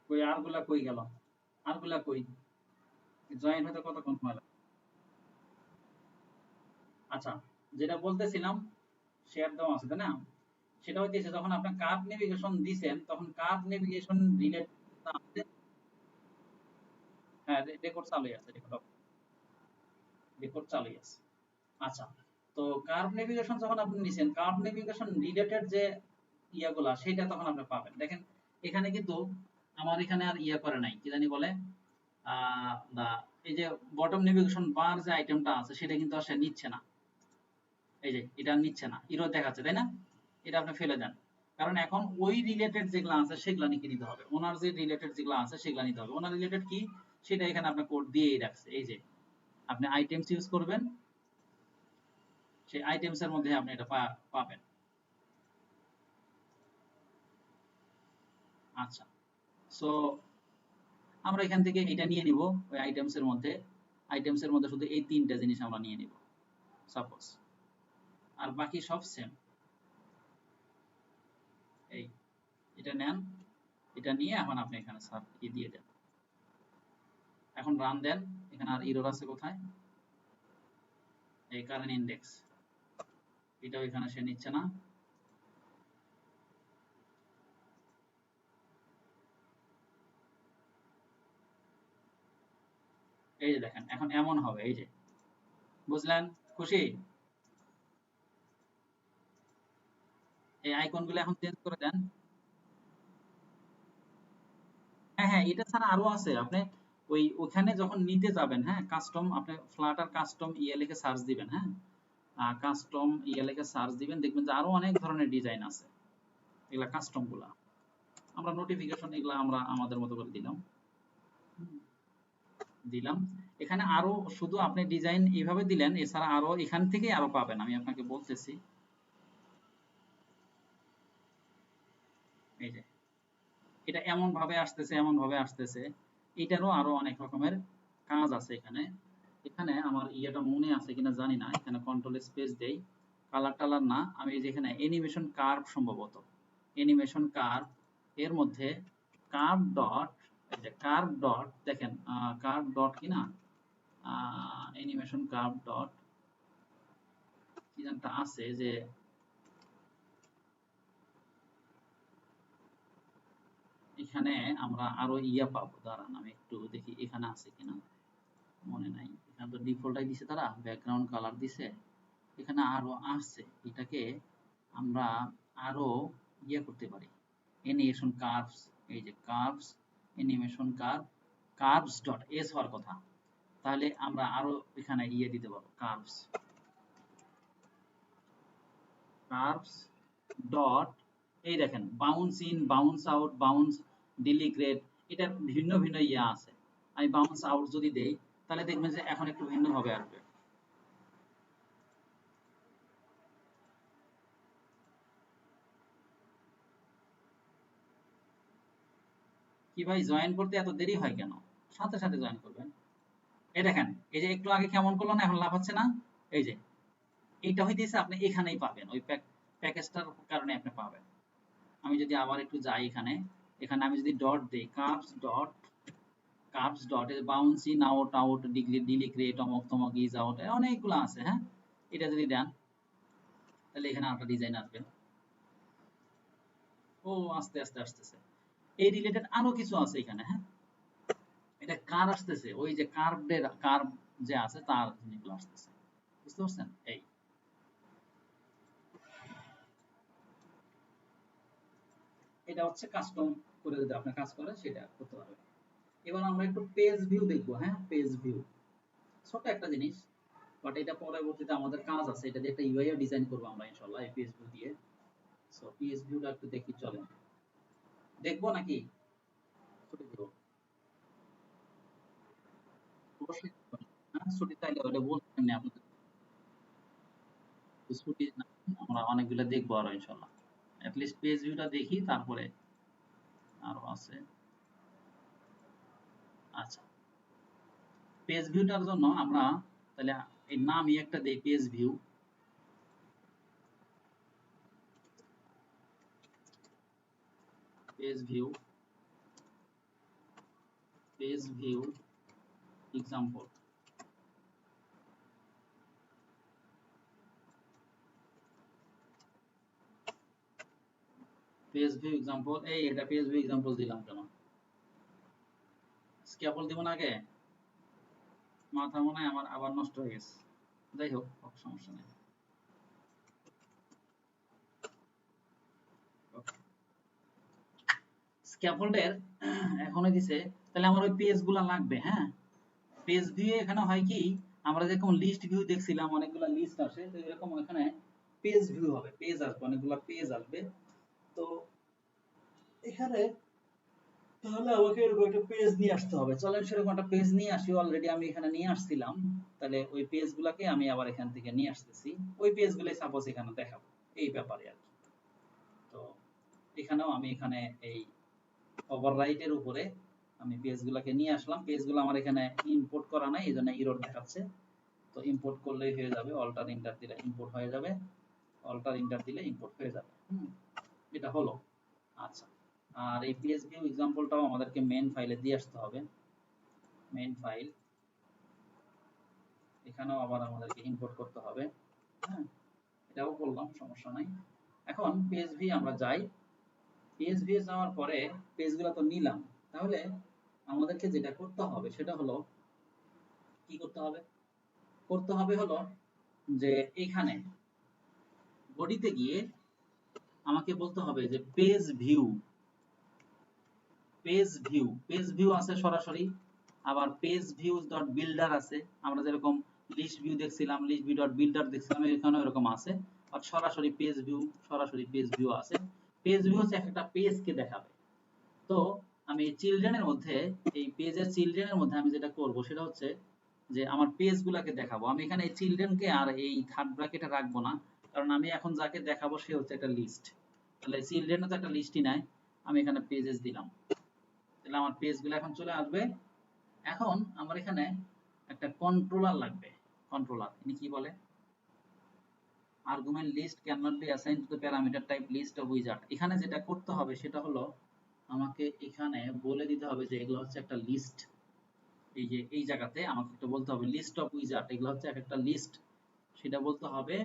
কই আরগুলা কই গেল? আরগুলা কই? জয়েন হতে কতক্ষণ সময় লাগে? আচ্ছা, যেটা বলতেছিলাম, শেয়ার দেওয়া আছে তাই না? সেটা হইতেছে যখন আপনি কার্ভ নেভিগেশন দিছেন, তখন কার্ভ নেভিগেশন রিলেটেড আছে। হ্যাঁ, রেকর্ড চালুই আছে, রেকর্ড চালুই আছে। আচ্ছা, তো কার্ভ নেভিগেশন যখন আপনি নিছেন, কার্ভ নেভিগেশন রিলেটেড যে ইয়াগুলা সেটা তখন আপনি পাবেন। দেখেন এখানে কিন্তু আমার এখানে আর ইয়া করে নাই, কি জানি বলে, এই যে বটম নেভিগেশন বার যে আইটেমটা আছে সেটা কিন্তু আর সে নিচ্ছে না। এই যে এটা নিচ্ছে না, ইরো দেখাচ্ছে, তাই না? এটা আপনি ফেলে দেন। কারণ এখন ওই রিলেটেড যেগুলো আছে সেগুলা নিতে হবে, ওনার যে রিলেটেড যেগুলো আছে সেগুলা নিতে হবে। ওনার রিলেটেড কি? সেটা এখানে আপনার কোড দিয়েই রাখছে। এই যে আপনি আইটেমস ইউজ করবেন, সেই আইটেমস এর মধ্যে আপনি এটা পাবেন। আচ্ছা, সো আমরা এখান থেকে এটা নিয়ে নিব ওই আইটেমস এর মধ্যে শুধু এই তিনটা জিনিস আমরা নিয়ে নিব সাপোজ, আর বাকি সব সেম। এই এটা নেন, এটা নিয়ে এখন আপনি এখানে সার্চ দিয়ে দেন, এখন রান দেন। এখানে আর এরর আছে কোথায়? এই কারেন্ট ইন্ডেক্স, এটাও এখানে সে নিচ্ছে না। এই যে দেখেন এখন এমন হবে, এই যে বুঝলেন? খুশি? এই আইকনগুলো এখন চেঞ্জ করে দেন। হ্যাঁ হ্যাঁ, এটা ছাড়া আরো আছে। আপনি ওখানে যখন নিতে যাবেন, হ্যাঁ, কাস্টম, আপনি ফ্লাটার কাস্টম ইয়ে লিখে সার্চ দিবেন, হ্যাঁ, কাস্টম ইয়ে লিখে সার্চ দিবেন, দেখবেন যে আরো অনেক ধরনের ডিজাইন আছে। এগুলা কাস্টম গুলা আমরা নোটিফিকেশন এগুলা আমরা আমাদের মতো করে দিলাম। দিলাম এখানে আরো, শুধু আপনি ডিজাইন এইভাবে দিলেন, এছাড়া আরো এখান থেকে আরো পাবেন, আমি আপনাকে বলতেছি। এই যে এটা এমন ভাবে আসতেছে, এমন ভাবে আসতেছে, এটারও আরো অনেক রকমের কাজ আছে এখানে। এখানে আমার ইয়েটা মনে আছে কিনা জানি না, এখানে কন্ট্রোল স্পেস দেই, কালার টালার না, আমি যেখানে অ্যানিমেশন কার্ভ, সম্ভবত অ্যানিমেশন কার্ভ এর মধ্যে কার্ভ ডট, এই যে কার্ভ ডট, দেখেন কার্ভ ডট কিনা, অ্যানিমেশন কার্ভ ডট কি জানটা আছে, যে এখানে আমরা আরো ইয়া পাবো, দাঁড়ান আমি একটু দেখি এখানে আছে কিনা, মনে নাই। এখানে তো ডিফল্টাই দিছে, তারা ব্যাকগ্রাউন্ড কালার দিছে, এখানে আরো আছে। এটাকে আমরা আরো ইয়ে করতে পারি, অ্যানিমেশন কার্ভস, এই যে curves, animation curve, curves dot S হওয়ার কথা, তাহলে আমরা আরো এখানে ইয়ে দিতে পারবো, কার্ভস, কার্ভস ডট, এই দেখেন bounce in, bounce out, bounce decelerate, এটার ভিন্ন ভিন্ন ইয়ে আছে। আমি বাউন্স আউট যদি দেই, তাহলে দেখবেন যে এখন একটু ভিন্ন ভাবে আসবে। কি ভাই, জয়েন করতে এত দেরি হয় কেন? সাথে সাথে জয়েন করবেন। এই দেখেন, এই যে একটু আগে কেমন করলো না, এখন লাভ হচ্ছে না। এই যে এইটা হইতেছে আপনি এখানেই পাবেন, ওই প্যাকেজটার কারণে আপনি পাবেন। আমি যদি আবার একটু যাই এখানে, এখানে আমি যদি ডট দেই, curves dot bounce in, out, out degree, decelerate, অমক তমক, ইজ আউট, অনেকগুলো আছে, হ্যাঁ। এটা যদি দেন, তাহলে এখানে আরেকটা ডিজাইন আসবে। ও আস্তে আস্তে আসতেছে, এই রিলেটেড আরো কিছু আছে এখানে, হ্যাঁ। এটা কার আসতেছে, ওই যে কার্ভ যে আছে তার জিনিসগুলো আসতেছে, বুঝতে পারছেন? এই এটা হচ্ছে কাস্টম করে, যদি আপনি কাজ করেন সেটা করতে পারবেন। এবার আমরা একটু পেজ ভিউ দেখবো, হ্যাঁ, পেজ ভিউ ছোট একটা জিনিস, বাট এটা পরবর্তীতে আমাদের কাজ আছে, এটা দিয়ে একটা ইউআই ডিজাইন করবো আমরা ইনশাআল্লাহ এই পেজ ভিউ দিয়ে। সো পেজ ভিউটা একটু দেখি, চলেন দেখবো নাকি? ছুটি দিব অবশ্যই, হ্যাঁ, ছুটি চাইলে ওটা বলবেন না আপনাদের, ছুটি না, আমরা অনেকগুলো দেখবো আরো ইনশাআল্লাহ। অ্যাটলিস্ট পেজ ভিউটা দেখি, তারপরে আরো আছে। আচ্ছা, পেজ ভিউটার জন্য আমরা তাহলে এই নামই একটা দেই, page view, page view, page view example. Page view example, এই এটা পেজ ভিউ এক্সাম্পল দিলাম কেন? স্ক্যাপল দিব না আগে? মাথা মনে হয় আমার আবার নষ্ট হয়ে গেছে। যাই হোক, সমস্যা নেই। স্ক্যাফোল্ডের এখনো দিছে, তাহলে আমার ওই পেজ গুলা লাগবে, হ্যাঁ। পেজ ভিউ এখানে হয় কি, আমরা যেরকম লিস্ট ভিউ দেখছিলাম অনেকগুলা লিস্ট আসে, তো এরকম এখানে পেজ ভিউ হবে, পেজ আসবে, অনেকগুলা পেজ আসবে। তো এখানে তাহলে আমাকে এরকম একটা পেজ নিয়ে আসতে হবে। চলেন সেরকম একটা পেজ নিয়ে আসি। অলরেডি আমি এখানে নিয়ে আসছিলাম। তাহলে ওই পেজগুলোকে আমি আবার এখান থেকে নিয়ে আসতেছি। ওই পেজগুলোই সাপোজ এখানে দেখাবো, এই ব্যাপারে আর কি। তো এখানেও আমি এখানে এই ওভাররাইটের উপরে আমি পেজগুলোকে নিয়ে আসলাম। পেজগুলো আমার এখানে ইম্পোর্ট করা নাই, এই জন্য এরর দেখাচ্ছে। তো ইম্পোর্ট করলেই হয়ে যাবে, অল্টার ইন্টার দিলে ইম্পোর্ট হয়ে যাবে, অল্টার ইন্টার দিলে ইম্পোর্ট হয়ে যাবে। এটা হলো। আচ্ছা, আর এই পিএসভিউ এক্সাম্পলটাও আমাদেরকে মেইন ফাইলে দিয়ে আসতে হবে। মেইন ফাইল এখানেও আবার আমাদেরকে ইম্পোর্ট করতে হবে। হ্যাঁ, এটাও করলাম, সমস্যা নাই। এখন পিএসভি আমরা যাই। পিএসভি যাওয়ার পরে পেজগুলো তো নিলাম, তাহলে আমাদেরকে যেটা করতে হবে সেটা হলো, কি করতে হবে? করতে হবে হলো যে এখানে বডিতে গিয়ে আমাকে বলতে হবে যে পেজ ভিউ, পেজ ভিউ আছে সরাসরি, আবার পেজ ভিউ ডট বিল্ডার আছে। আমরা যেরকম লিস্ট ভিউ দেখছিলাম, লিস্ট ভিউ ডট বিল্ডার দেখছিলাম, এখানেও এরকম আছে। আর সরাসরি পেজ ভিউ আছে। পেজ ভিউ হচ্ছে একটা পেজকে দেখাবে। তো আমি চিলড্রেনের মধ্যে, এই পেজের চিলড্রেনের মধ্যে আমি যেটা করব সেটা হচ্ছে যে আমার পেজগুলোকে দেখাবো। আমি এখানে এই চিলড্রেনকে আর এই থার্ড ব্র্যাকেটে রাখবো না, কারণ আমি এখন যাকে দেখাবো সে হচ্ছে একটা লিস্ট। তাহলে চিলড্রেনও তো একটা লিস্টই নাই, আমি এখানে পেজেস দিলাম। তাহলে আমার পেজগুলো এখন চলে আসবে। এখন আমার এখানে একটা কন্ট্রোলার লাগবে। কন্ট্রোলার ইনি কি বলে, argument list can not be assigned to the parameter type list of wizard. এখানে যেটা করতে হবে সেটা হলো আমাকে এখানে বলে দিতে হবে যে এগুলো হচ্ছে একটা লিস্ট। এই যে এই জায়গাতে আমাকে একটা বলতে হবে লিস্ট অফ উইজার্ড, এগুলো হচ্ছে একটা লিস্ট, সেটা বলতে হবে।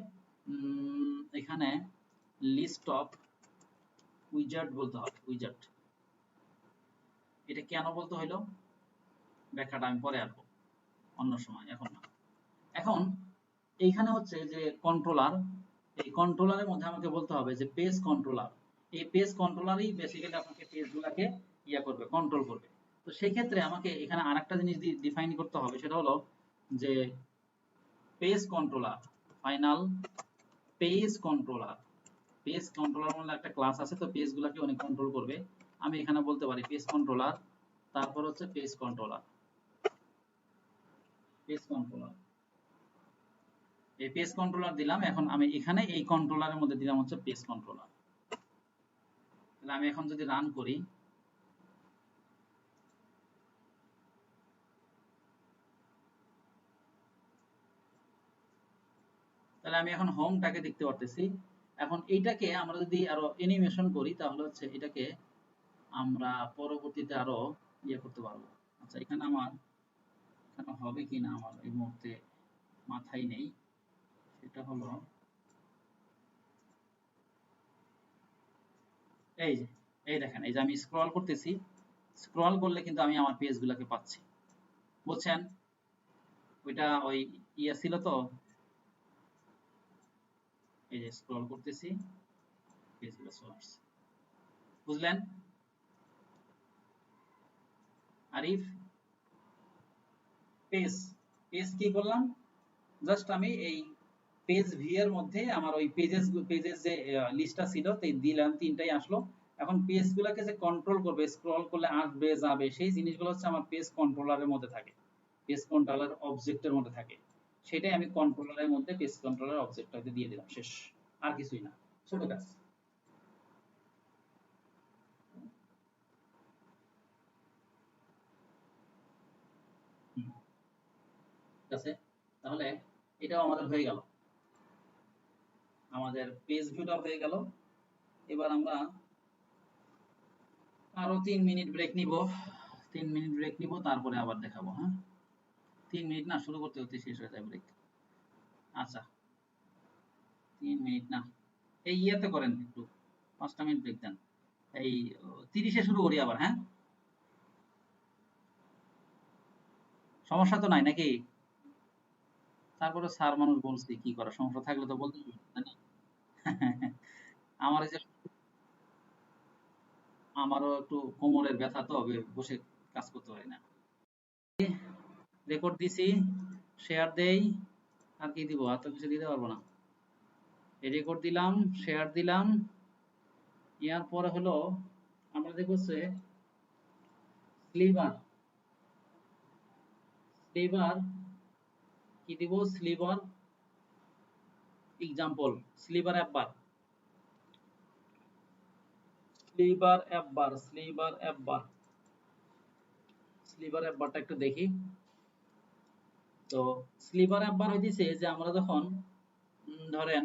এখানে লিস্ট অফ উইজার্ড বলতে হবে, উইজার্ড। এটা কেন বলতে হইলো ব্যাখ্যাটা আমি পরে আসবো, অন্য সময়, এখন না। এখন এইখানে হচ্ছে যে কন্ট্রোলার, এই কন্ট্রোলারের মধ্যে আমাকে বলতে হবে যে পেজ কন্ট্রোলার। এই পেজ কন্ট্রোলারই বেসিক্যালি আপনাকে পেজগুলোকে ইয়া করবে, কন্ট্রোল করবে। তো সেই ক্ষেত্রে আমাকে এখানে আরেকটা জিনিস ডিফাইন করতে হবে, সেটা হলো যে page controller, final page controller. Page controller বলে একটা ক্লাস আছে, তো পেজগুলোকে উনি কন্ট্রোল করবে। আমি এখানে বলতে পারি পেজ কন্ট্রোলার, তারপর হচ্ছে পেজ কন্ট্রোলার, পেজ কন্ট্রোলার, এই পেজ কন্ট্রোলার দিলাম। এখন আমি এখানে এই কন্ট্রোলারের মধ্যে দিলাম হচ্ছে পেজ কন্ট্রোলার। তাহলে আমি এখন যদি রান করি, তাহলে আমি এখন হোমটাকে দেখতে পারতেছি। এখন এইটাকে আমরা যদি আরো অ্যানিমেশন করি, তাহলে হচ্ছে এটাকে আমরা পরবর্তীতে আরো ইয়ে করতে পারবো। আচ্ছা, এখানে আমার এখানে হবে কিনা আমার এই মুহূর্তে মাথায় নেই। সেটা হলো এই যে, এই দেখেন, এই যে আমি স্ক্রল করতেছি, স্ক্রল করলে কিন্তু আমি আমার পেজগুলোকে পাচ্ছি, বুঝছেন? ওইটা ওই ইয়ে ছিল তো, এই যে স্ক্রল করতেছি, পেজগুলো চলে আসছে, বুঝলেন? আরিফ, পেজ, পেজ কি করলাম, জাস্ট আমি এই পেজ ভি এর মধ্যে আমার ওই পেজেস যে লিস্টটা ছিল তাই দিলাম, তিনটাই আসলো। এখন পেজগুলোকে যে কন্ট্রোল করবে, স্ক্রল করলে আসবে যাবে, সেই জিনিসগুলো হচ্ছে আমার পেজ কন্ট্রোলারের মধ্যে থাকে, পেজ কন্ট্রোলার অবজেক্টের মধ্যে থাকে। সেটাই আমি কন্ট্রোলারের মধ্যে পেজ কন্ট্রোলার অবজেক্টটাকে দিয়ে দিলাম, শেষ, আর কিছুই না, ছোট কাজ। হুম, ঠিক আছে, তাহলে এটাও আমাদের হয়ে গেল, আমাদের পেজ ভিউটা হয়ে গেল। এবার আমরা আরো 3 মিনিট ব্রেক নিব, 3 মিনিট ব্রেক নিব, তারপরে আবার দেখাবো। হ্যাঁ, 3 মিনিট না, শুরু করতে করতে শেষ হয়ে যায় ব্রেক। আচ্ছা, 3 মিনিট না, এই ইয়েতে করেন একটু, 5টা মিনিট ব্রেক দেন। এই 30-এ শুরু করি আবার, হ্যাঁ? সমস্যা তো নাই নাকি? তারপরে স্যার মানুষ বলছি, কি করা, সমস্যা থাকলে তো বলতে হবে, তাই না? আমার এই যে, আমারও একটু কোমরের ব্যথা, তো বসে কাজ করতে পারি না। রেকর্ড দিছি, শেয়ার দেই, আর কি দিব, আর তো কিছু দিতে পারবো না। রেকর্ড দিলাম, শেয়ার দিলাম, ইয়ার পরে হলো আমরা দেখবো যে স্লিভার স্লিভার কি দিব? স্লিভার এক্সাম্পল, স্লিভার অ্যাপ বার, স্লিভার অ্যাপ বার, স্লিভার অ্যাপ বার, স্লিভার অ্যাপ বারটা একটু দেখি। তো স্লিভার অ্যাপ বার হইতেছে যে আমরা যখন ধরেন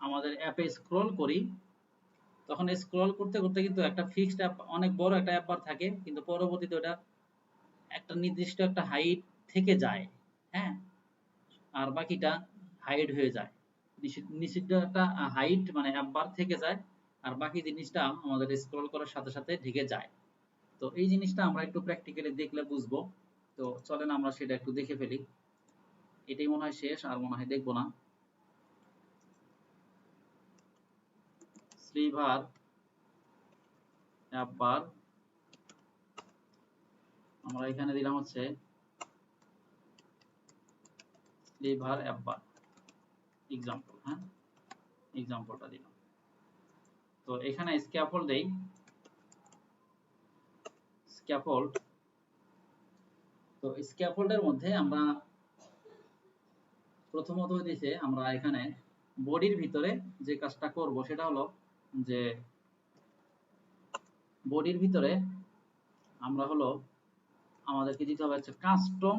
আমাদের অ্যাপে স্ক্রল করি, তখন স্ক্রল করতে করতে কিন্তু একটা ফিক্সড অ্যাপ, অনেক বড় একটা অ্যাপ বার থাকে, কিন্তু পরবর্তীতে ওটা একটা নির্দিষ্ট একটা হাইট থেকে যায়, হ্যাঁ, আর বাকিটা হাইড হয়ে যায়। নিষিদ্ধ একটা হাইট মানে অ্যাপ বার থেকে যায়, আর বাকি জিনিসটা আমাদের স্ক্রল করার সাথে সাথে ঢেকে যায়। তো এই জিনিসটা আমরা একটু প্র্যাকটিক্যালি দেখলে বুঝবো। তো চলেন আমরা সেটা একটু দেখে ফেলি। এটাই মনে হয় শেষ, আর মনে হয় দেখবো না। স্লিভার অ্যাপ বার আমরা এখানে দিলাম হচ্ছে স্লিভার অ্যাপ বার এক্সাম্পল, হ্যাঁ, এক্সাম্পলটা দিলাম। তো এখানে স্ক্যাফোল্ড দেই, স্ক্যাফোল্ড। তো স্ক্যাফোল্ডের মধ্যে আমরা প্রথমত হইতেছে আমরা এখানে বডির ভিতরে যে কাজটা করব সেটা হলো যে বডির ভিতরে আমরা হলো আমাদেরকে দিতে হবে হচ্ছে কাস্টম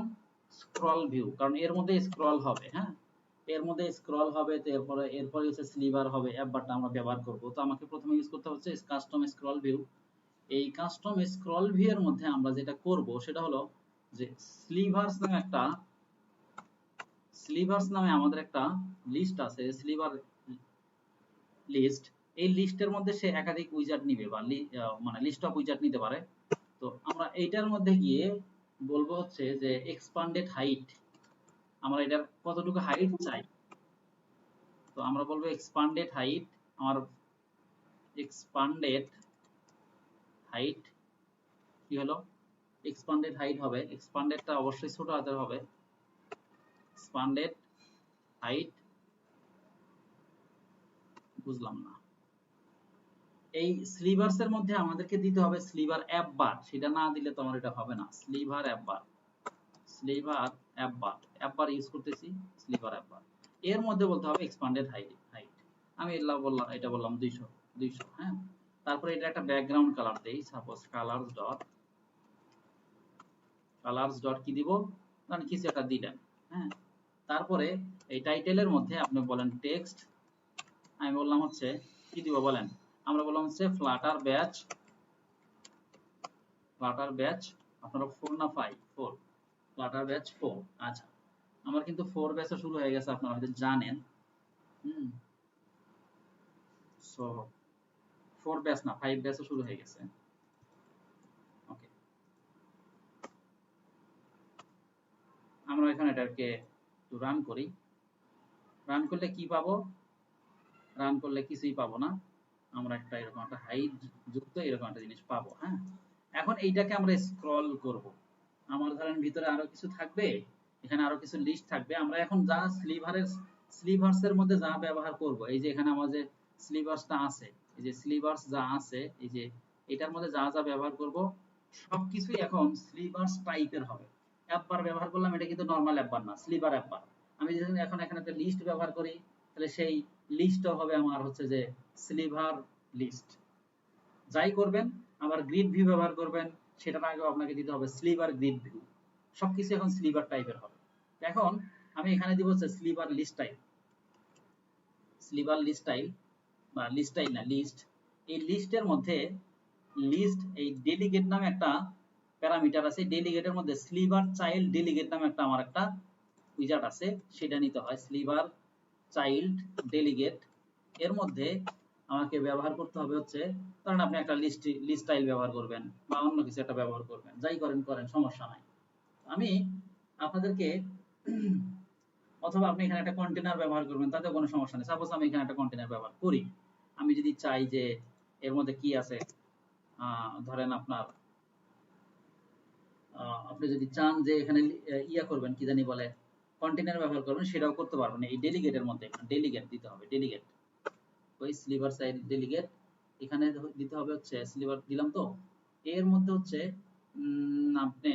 স্ক্রল ভিউ, কারণ এর মধ্যে স্ক্রল হবে, হ্যাঁ, এর মধ্যে স্ক্রল হবে। তো এরপরে হচ্ছে স্লিভার হবে, অ্যাপ বারটা আমরা ব্যবহার করব। তো আমাকে প্রথমে ইউজ করতে হচ্ছে কাস্টম স্ক্রল ভিউ। এই কাস্টম স্ক্রল ভিউ এর মধ্যে আমরা যেটা করব সেটা হলো যে স্লিভার্স নামে আমাদের একটা লিস্ট আছে, স্লিভার লিস্ট। এই লিস্টের মধ্যে সে একাধিক উইজার্ড নিবে বা মানে লিস্ট অফ উইজার্ড নিতে পারে। তো আমরা এইটার মধ্যে গিয়ে বলবো হচ্ছে যে এক্সপান্ডেড হাইট, আমরা এটার কতটুকু হাইট চাই। তো আমরা বলবো এক্সপান্ডেড হাইট, আমার এক্সপান্ডেড হাইট কি হলো, এক্সপান্ডেড হাইট হবে, এক্সপান্ডেডটা অবশ্যই ছোট হাতের হবে, এক্সপান্ডেড হাইট, বুঝলাম না। এই স্লিভার্স এর মধ্যে আমাদেরকে দিতে হবে স্লিভার অ্যাপ বার, সেটা না দিলে তো আমার এটা হবে না। স্লিভার অ্যাপ বার, স্লিভার অ্যাপ বার, অ্যাপ বার ইউজ করতেছি, স্লিভার অ্যাপ বার। এর মধ্যে বলতে হবে এক্সপান্ডেড হাইট, আমি এটা বললাম 200, হ্যাঁ। তারপরে এটা একটা ব্যাকগ্রাউন্ড কালার দেই, সাপোজ কালারস ডট কি দিব, মানে কিছু একটা দিলেন, হ্যাঁ। তারপরে এই টাইটেলের মধ্যে আপনি বলেন টেক্সট, আমি বললাম হচ্ছে কি দিব বলেন, আমরা বললাম হচ্ছে ফ্লাটার ব্যাচ, আপনারা 4 না 5? 4, ফ্লাটার ব্যাচ 4। আচ্ছা, আমার কিন্তু 4 ব্যাচও শুরু হয়ে গেছে, আপনারা হয়তো জানেন। সো 4 ব্যাচ না, 5 ব্যাচও শুরু হয়ে গেছে। ওকে, আমরা এখানে এটাকে একটু রান করি। রান করলে কি পাবো? রান করলে কিছুই পাবো না, আমরা একটা এরকম একটা হাইট যুক্ত এরকম একটা জিনিস পাবো, হ্যাঁ। এখন এইটাকে আমরা স্ক্রল করব, আমার ধরেন ভিতরে আরো কিছু থাকবে, এখানে আরো কিছু লিস্ট থাকবে। আমরা এখন যা স্লিভার্সের মধ্যে যা ব্যবহার করব, এই যে এখানে আমার যে স্লিভার্সটা আছে, এই যে স্লিভার্স যা আছে, এই যে এটার মধ্যে যা যা ব্যবহার করব সবকিছুই এখন স্লিভার্স টাইপের হবে। অ্যাপ বার ব্যবহার করলাম, এটা কিন্তু নরমাল অ্যাপ বার না, স্লিভার অ্যাপ বার। আমি যদি এখন এখানে একটা লিস্ট ব্যবহার করি, তাহলে সেই লিস্টও হবে আমার হচ্ছে যে স্লিভার লিস্ট। যাই করবেন, আবার গ্রিড ভিউ ব্যবহার করবেন, সেটার আগেও আপনাকে দিতে হবে স্লিভার গ্রিড ভিউ। সবকিছু এখন স্লিভার টাইপের হবে। এখন আমি এখানে দিব হচ্ছে sliver list type, sliver list type বা লিস্ট টাইপ না, লিস্ট। এই লিস্টের মধ্যে লিস্ট এই ডেলিগেট নামে একটা প্যারামিটার আছে, ডেলিগেটের মধ্যে স্লিভার চাইল্ড ডেলিগেট নামে একটা আমার একটা উইজার্ড আছে, সেটা নিতে হয় স্লিভার চাইল্ড ডেলিগেট। এর মধ্যে আমাকে ব্যবহার করতে হবে হচ্ছে, কারণ আপনি একটা লিস্ট স্টাইল ব্যবহার করবেন বা অন্য কিছু একটা ব্যবহার করবেন, যাই করেন সমস্যা নাই। আমি আপনাদেরকে অথবা আপনি এখানে একটা কন্টেনার ব্যবহার করবেন, তাতে কোনো সমস্যা নেই। সাপোজ আমি এখানে একটা কন্টেনার ব্যবহার করি, আমি যদি চাই যে এর মধ্যে কি আছে, ধরেন আপনার আপনি যদি চান যে এখানে ইয়া করবেন, কি জানি বলে, কন্টেনার ব্যবহার করবেন, সেটাও করতে পারবেন। এই ডেলিগেটের মধ্যে ডেলিগেট দিতে হবে, ডেলিগেট, ওই স্লিভার সাইড ডেলিগেট এখানে দিতে হবে হচ্ছে স্লিভার দিলাম তো, এর মধ্যে হচ্ছে আপনি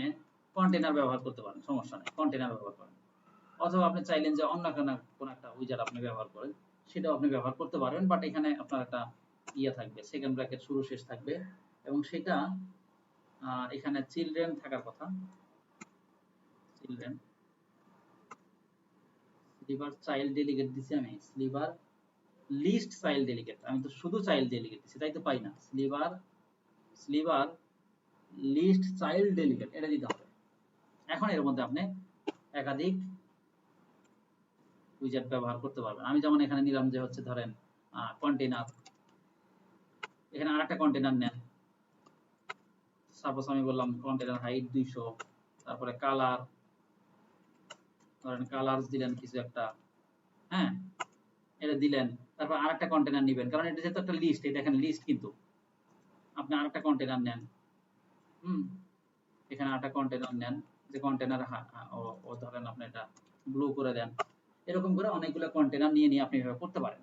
কন্টেনার ব্যবহার করতে পারেন, সমস্যা নেই, কন্টেনার ব্যবহার করেন। অথবা আপনি চাইলেন যে অন্য কোন একটা উইজার্ড আপনি ব্যবহার করেন, সেটাও আপনি ব্যবহার করতে পারবেন, বাট এখানে আপনার একটা ইয়ে থাকবে, সেকেন্ড ব্র্যাকেট শুরু শেষ থাকবে, এবং সেটা এখানে চিলড্রেন থাকার কথা, চিলড্রেন স্লিভার চাইল্ড ডেলিগেট দিছি আমি, স্লিভার লিস্ট চাইল্ড ডেলিগেট, আমি তো শুধু চাইল্ড ডেলিগেট দিছি, তাই তো পাই না, sliver sliver list child delegate এটা দিতে হবে। এখন এর মধ্যে আপনি একাধিক উইজার্ড ব্যবহার করতে পারবেন। আমি যেমন এখানে নিলাম যে হচ্ছে ধরেন কন্টেনার, এখানে আরেকটা কন্টেনার নেন, সাপোজ আমি বললাম কন্টেনার হাইট 200, তারপরে কালার, ধরেন কালারস দিলেন কিছু একটা, হ্যাঁ এটা দিলেন, তারপর আরেকটা কন্টেনার নেবেন, কারণ এটা যেহেতু একটা লিস্ট, এই দেখেন লিস্ট, কিন্তু আপনি আরেকটা কন্টেনার নেন, এখানে আরেকটা কন্টেনার নেন, যে কন্টেনার ও ধরেন আপনি এটা ব্লু করে দেন, এরকম করে অনেকগুলো কন্টেনার নিয়ে আপনি এভাবে করতে পারেন।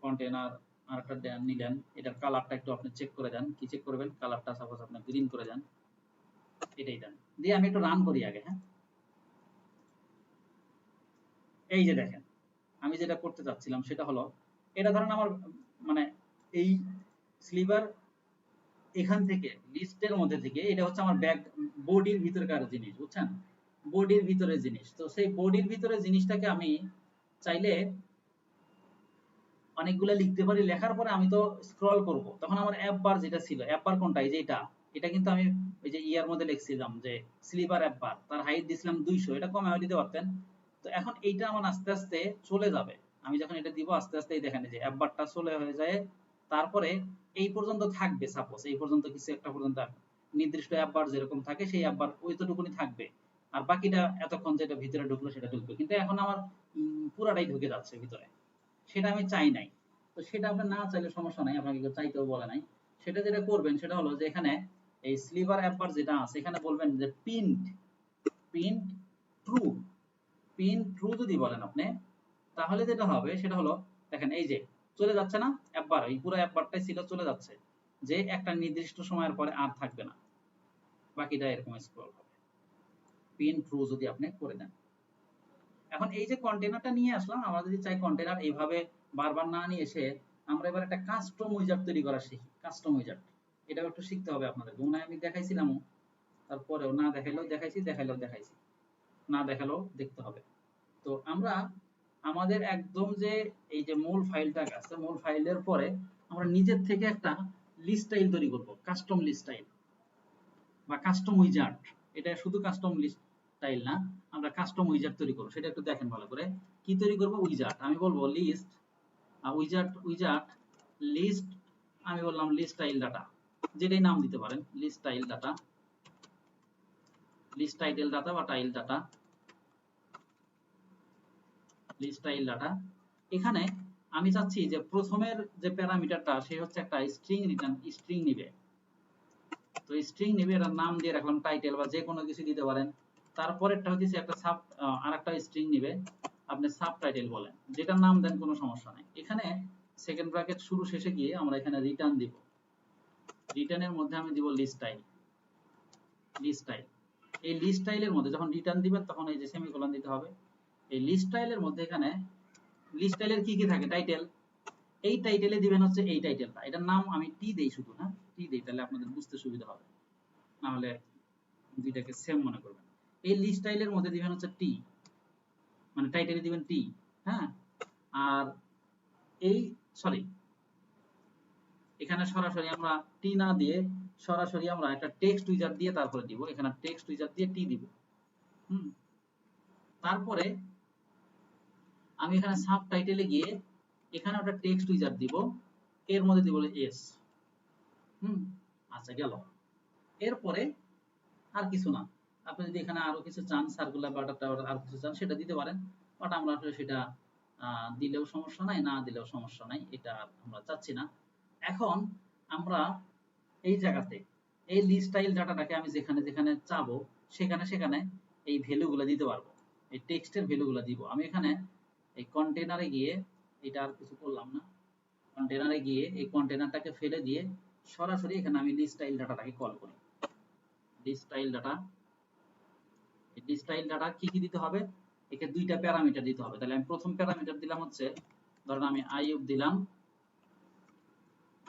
কন্টেনার আরেকটা নিলেন, এটার কালারটা একটু আপনি চেক করে দেন, কি চেক করবেন, কালারটা সাপোজ আপনি গ্রিন করে দেন, এটাই দেন, দিয়ে আমি একটু রান করি আগে। হ্যাঁ, এই যে দেখেন আমি যেটা করতে চাচ্ছিলাম সেটা হলো, এটা ধরেন আমার মানে এই স্লিভার এখান থেকে লিস্টের মধ্যে থেকে, এটা হচ্ছে আমার ব্যাক বডির ভিতরকার জিনিস, বুঝছেন, বডির ভিতরের জিনিস। তো সেই বডির ভিতরের জিনিসটাকে আমি চাইলে অনেকগুলো লিখতে পারি, লেখার পরে আমি তো স্ক্রল করব, তখন আমার অ্যাপ বার যেটা ছিল, অ্যাপ বার কোনটা, এই যে এটা কিন্তু আমি ওই যে ইয়ার মধ্যে লিখছিলাম যে স্লিভার অ্যাপ বার, তার হাইট দিছিলাম 200, এটা কমে দিতে পারতেন। তো এখন এইটা আমার আস্তে আস্তে চলে যাবে, আমি যখন এটা দিব আস্তে আস্তে এই দেখেন যে অ্যাপ বারটা চলে হয়ে যায়, তারপরে এই পর্যন্ত থাকবে, সাপোজ এই পর্যন্ত কিছু একটা পর্যন্ত নির্দিষ্ট অ্যাপ বার যেরকম থাকে সেই অ্যাপ বার ওইটুকুনি থাকবে, আর বাকিটা এতক্ষণ যেটা ভিতরে ঢুকলো সেটা ঢুকবে, কিন্তু এখন আমার পুরাটাই ঢুকে যাচ্ছে ভিতরে, সেটা আমি চাই নাই। তো সেটা আপনি না চাইলে সমস্যা নাই, আপনাকে কেউ চাইতেও বলে নাই। সেটা যেটা করবেন সেটা হলো যে এখানে এই স্লিভার অ্যাপার যেটা আছে এখানে বলবেন যে print print true, print true যদি বলেন আপনি, তাহলে যেটা হবে সেটা হলো, দেখেন এই যে চলে যাচ্ছে না অ্যাপবার, এই পুরো অ্যাপবারটাই ছিল চলে যাচ্ছে, যে একটা নির্দিষ্ট সময়ের পরে আর থাকবে না, বাকিটা এরকম স্ক্রল হবে, প্রিন্ট ট্রু যদি আপনি করে দেন। এখন এই যে কন্টেনারটা নিয়ে আসলাম, আমরা যদি চাই কন্টেনার এইভাবে বারবার না নিয়ে এসে আমরা এবার একটা কাস্টম উইজার্ড তৈরি করা শিখি, কাস্টম উইজার্ড, এটাও একটু শিখতে হবে আপনাদের, মনে হয় আমি দেখাইছিলাম, তারপরেও না দেখাইলেও দেখাইছি, দেখাইলেও দেখাইছি, না দেখালেও দেখতে হবে। তো আমরা আমাদের একদম যে এই যে মূল ফাইলটা আছে, মূল ফাইলের পরে আমরা নিজের থেকে একটা লিস্ট স্টাইল তৈরি করব, কাস্টম লিস্ট স্টাইল বা কাস্টম উইজার্ড। এটা শুধু কাস্টম লিস্ট স্টাইল না, আমরা কাস্টম উইজার্ড তৈরি করব, সেটা একটু দেখেন ভালো করে। কি তৈরি করব, উইজার্ড, আমি বলবো লিস্ট উইজার্ড লিস্ট, আমি বললাম লিস্ট স্টাইল ডাটা, যেটাই নাম দিতে পারেন, list style data, list title data বা tile data, list tile data. এখানে আমি চাচ্ছি যে প্রথমের যে প্যারামিটারটা সে হচ্ছে একটা স্ট্রিং রিটার্ন, স্ট্রিং নিবে, তো স্ট্রিং নিবে, এর নাম দিয়ে রাখলাম টাইটেল বা যে কোনো কিছু দিতে পারেন। তারপরেরটা হচ্ছে একটা সাব, আরেকটা স্ট্রিং নিবে, আপনি সাব টাইটেল বলেন, যেটার নাম দেন কোনো সমস্যা নাই। এখানে সেকেন্ড ব্র্যাকেট শুরু শেষে গিয়ে আমরা এখানে রিটার্ন দিব, রিটার্নের মধ্যে আমি দিব লিস্ট স্টাইল, লিস্ট স্টাইল। এই লিস্ট স্টাইলের মধ্যে যখন রিটার্ন দিবেন তখন এই যে সেমিকোলন দিতে হবে। এই লিস্ট স্টাইলের মধ্যে এখানে লিস্ট স্টাইলের কি কি থাকে, টাইটেল, এই টাইটেলে দিবেন হচ্ছে এই টাইটেলটা, এটার নাম আমি টি দেই শুধু, হ্যাঁ টি দেই, তাহলে আপনাদের বুঝতে সুবিধা হবে, না হলে দুইটাকে সেম মনে করবেন। এই লিস্ট স্টাইলের মধ্যে দিবেন হচ্ছে টি, মানে টাইটেলে দিবেন টি, হ্যাঁ। আর এই সরি, এখানে সরাসরি আমরা টি না দিয়ে সরাসরি আমরা একটা টেক্সট উইজার্ড দিয়ে তারপরে দিব, এখানে টেক্সট উইজার্ড দিয়ে টি দিব। তারপরে আমি এখানে সাব টাইটেলে গিয়ে এখানে একটা টেক্সট উইজার্ড দিব, এর মধ্যে দিব এস। আচ্ছা গেল। এরপরে আর কিছু না, আপনি যদি এখানে আরো কিছু চান, সার্কুলার বাটার আর কিছু চান সেটা দিতে পারেন, বাট আমরা আসলে সেটা দিলেও সমস্যা নাই, না দিলেও সমস্যা নাই, এটা আমরা চাচ্ছি না। এখন আমরা এই জায়গাতে এই লিস্ট স্টাইল ডাটাটাকে আমি যেখানে যেখানে চাবো সেখানে সেখানে এই ভ্যালুগুলো দিতে পারবো, এই টেক্সটের ভ্যালুগুলো দিব। আমি এখানে এই কন্টেনারে গিয়ে, এটা আর কিছু করলাম না, কন্টেনারে গিয়ে এই কন্টেনারটাকে ফেলে দিয়ে সরাসরি এখানে আমি লিস্ট স্টাইল ডাটাটাকে কল করি। লিস্ট স্টাইল ডাটা, এই লিস্ট স্টাইল ডাটা কি কি দিতে হবে, একে দুইটা প্যারামিটার দিতে হবে। তাহলে আমি প্রথম প্যারামিটার দিলাম হচ্ছে, ধরেন আমি আইয়ুব দিলাম,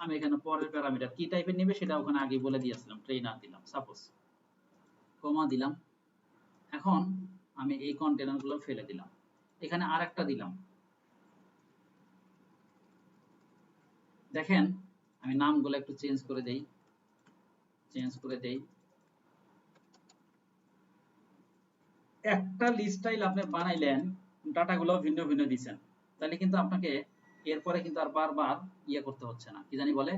আমি এখানে পরের প্যারামিটার কি টাইপের নেবে সেটা ওখানে আগে বলে দিয়েছিলাম, ট্রেনার দিলাম সাপোজ, কমা দিলাম। এখন আমি এই কন্টেনার গুলো ফেলে দিলাম, এখানে আরেকটা দিলাম। দেখেন আমি নামগুলো একটু চেঞ্জ করে দেই, একটা লিস্ট স্টাইল আপনি বানাইলেন, ডাটাগুলো ভিন্ন ভিন্ন দিচ্ছেন, তাহলে কিন্তু আপনাকে এরপরে কিন্তু আর বারবার ইয়ে করতে হচ্ছে না, কি জানি বলে,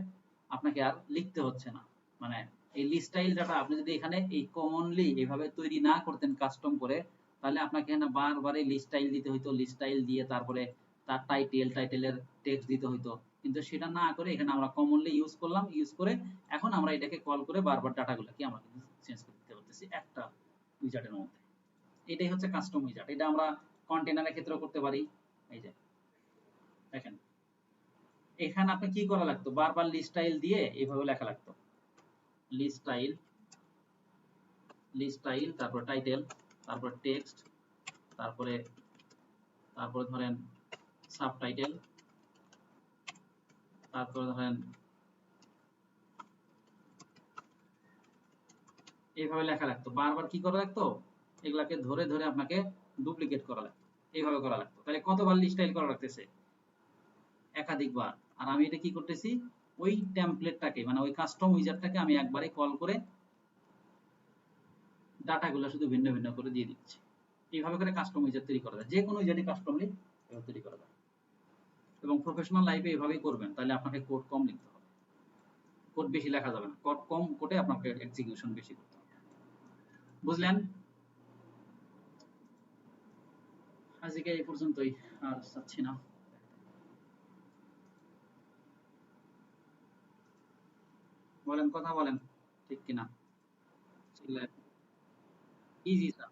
আপনাকে আর লিখতে হচ্ছে না। মানে এই লিস্ট স্টাইল ডাটা আপনি যদি এখানে এই কমনলি এইভাবে তৈরি না করতেন কাস্টম করে, তাহলে আপনাকে এখানে বারবার এই লিস্ট স্টাইল দিতে হইতো, লিস্ট স্টাইল দিয়ে তারপরে তার টাইটেলের টেক্সট দিতে হইতো। কিন্তু সেটা না করে এখানে আমরা কমনলি ইউজ করলাম, ইউজ করে এখন আমরা এটাকে কল করে বারবার ডাটাগুলোকে আমরা কিন্তু চেঞ্জ করে দিতে পারতেছি একটা উইজার্ডের মধ্যে। এটাই হচ্ছে কাস্টম উইজার্ড। এটা আমরা কন্টেনারের ক্ষেত্রেও করতে পারি। এই যে দেখেন, এখানে আপনি কি করা লাগতো, বারবার লিস্ট স্টাইল দিয়ে এইভাবে লেখা লাগতো, লিস্ট স্টাইল, তারপর টাইটেল, তারপর টেক্সট, তারপরে তারপরে ধরেন সাবটাইটেল, তারপরে ধরেন এইভাবে লেখা লাগতো। বারবার কি করা লাগতো, এগুলাকে ধরে ধরে আপনাকে ডুপ্লিকেট করা লাগতো, এইভাবে করা লাগতো। তাহলে কতবার লিস্ট স্টাইল করা লাগতেছে, একাধিকবার। আর আমি এটা কি করতেছি, ওই টেমপ্লেটটাকে মানে ওই কাস্টম উইজার্ডটাকে আমি একবারে কল করে ডাটাগুলো শুধু ভিন্ন ভিন্ন করে দিয়ে দিচ্ছি। এইভাবে করে কাস্টম উইজার্ড তৈরি করা যায়, যে কোনো উইজার্ডই কাস্টমলি এভাবে তৈরি করা যায়। এবং প্রফেশনাল লাইফে এভাবেই করবেন, তাহলে আপনাকে কোড কম লিখতে হবে, কোড বেশি লেখা যাবে না, কোড কম কোডে আপনাকে এক্সিকিউশন বেশি করতে হবে। বুঝলেন? আজকে এই পর্যন্তই, আর চাচ্ছি না। বলেন, কথা বলেন, ঠিক কিনা? Easy sir.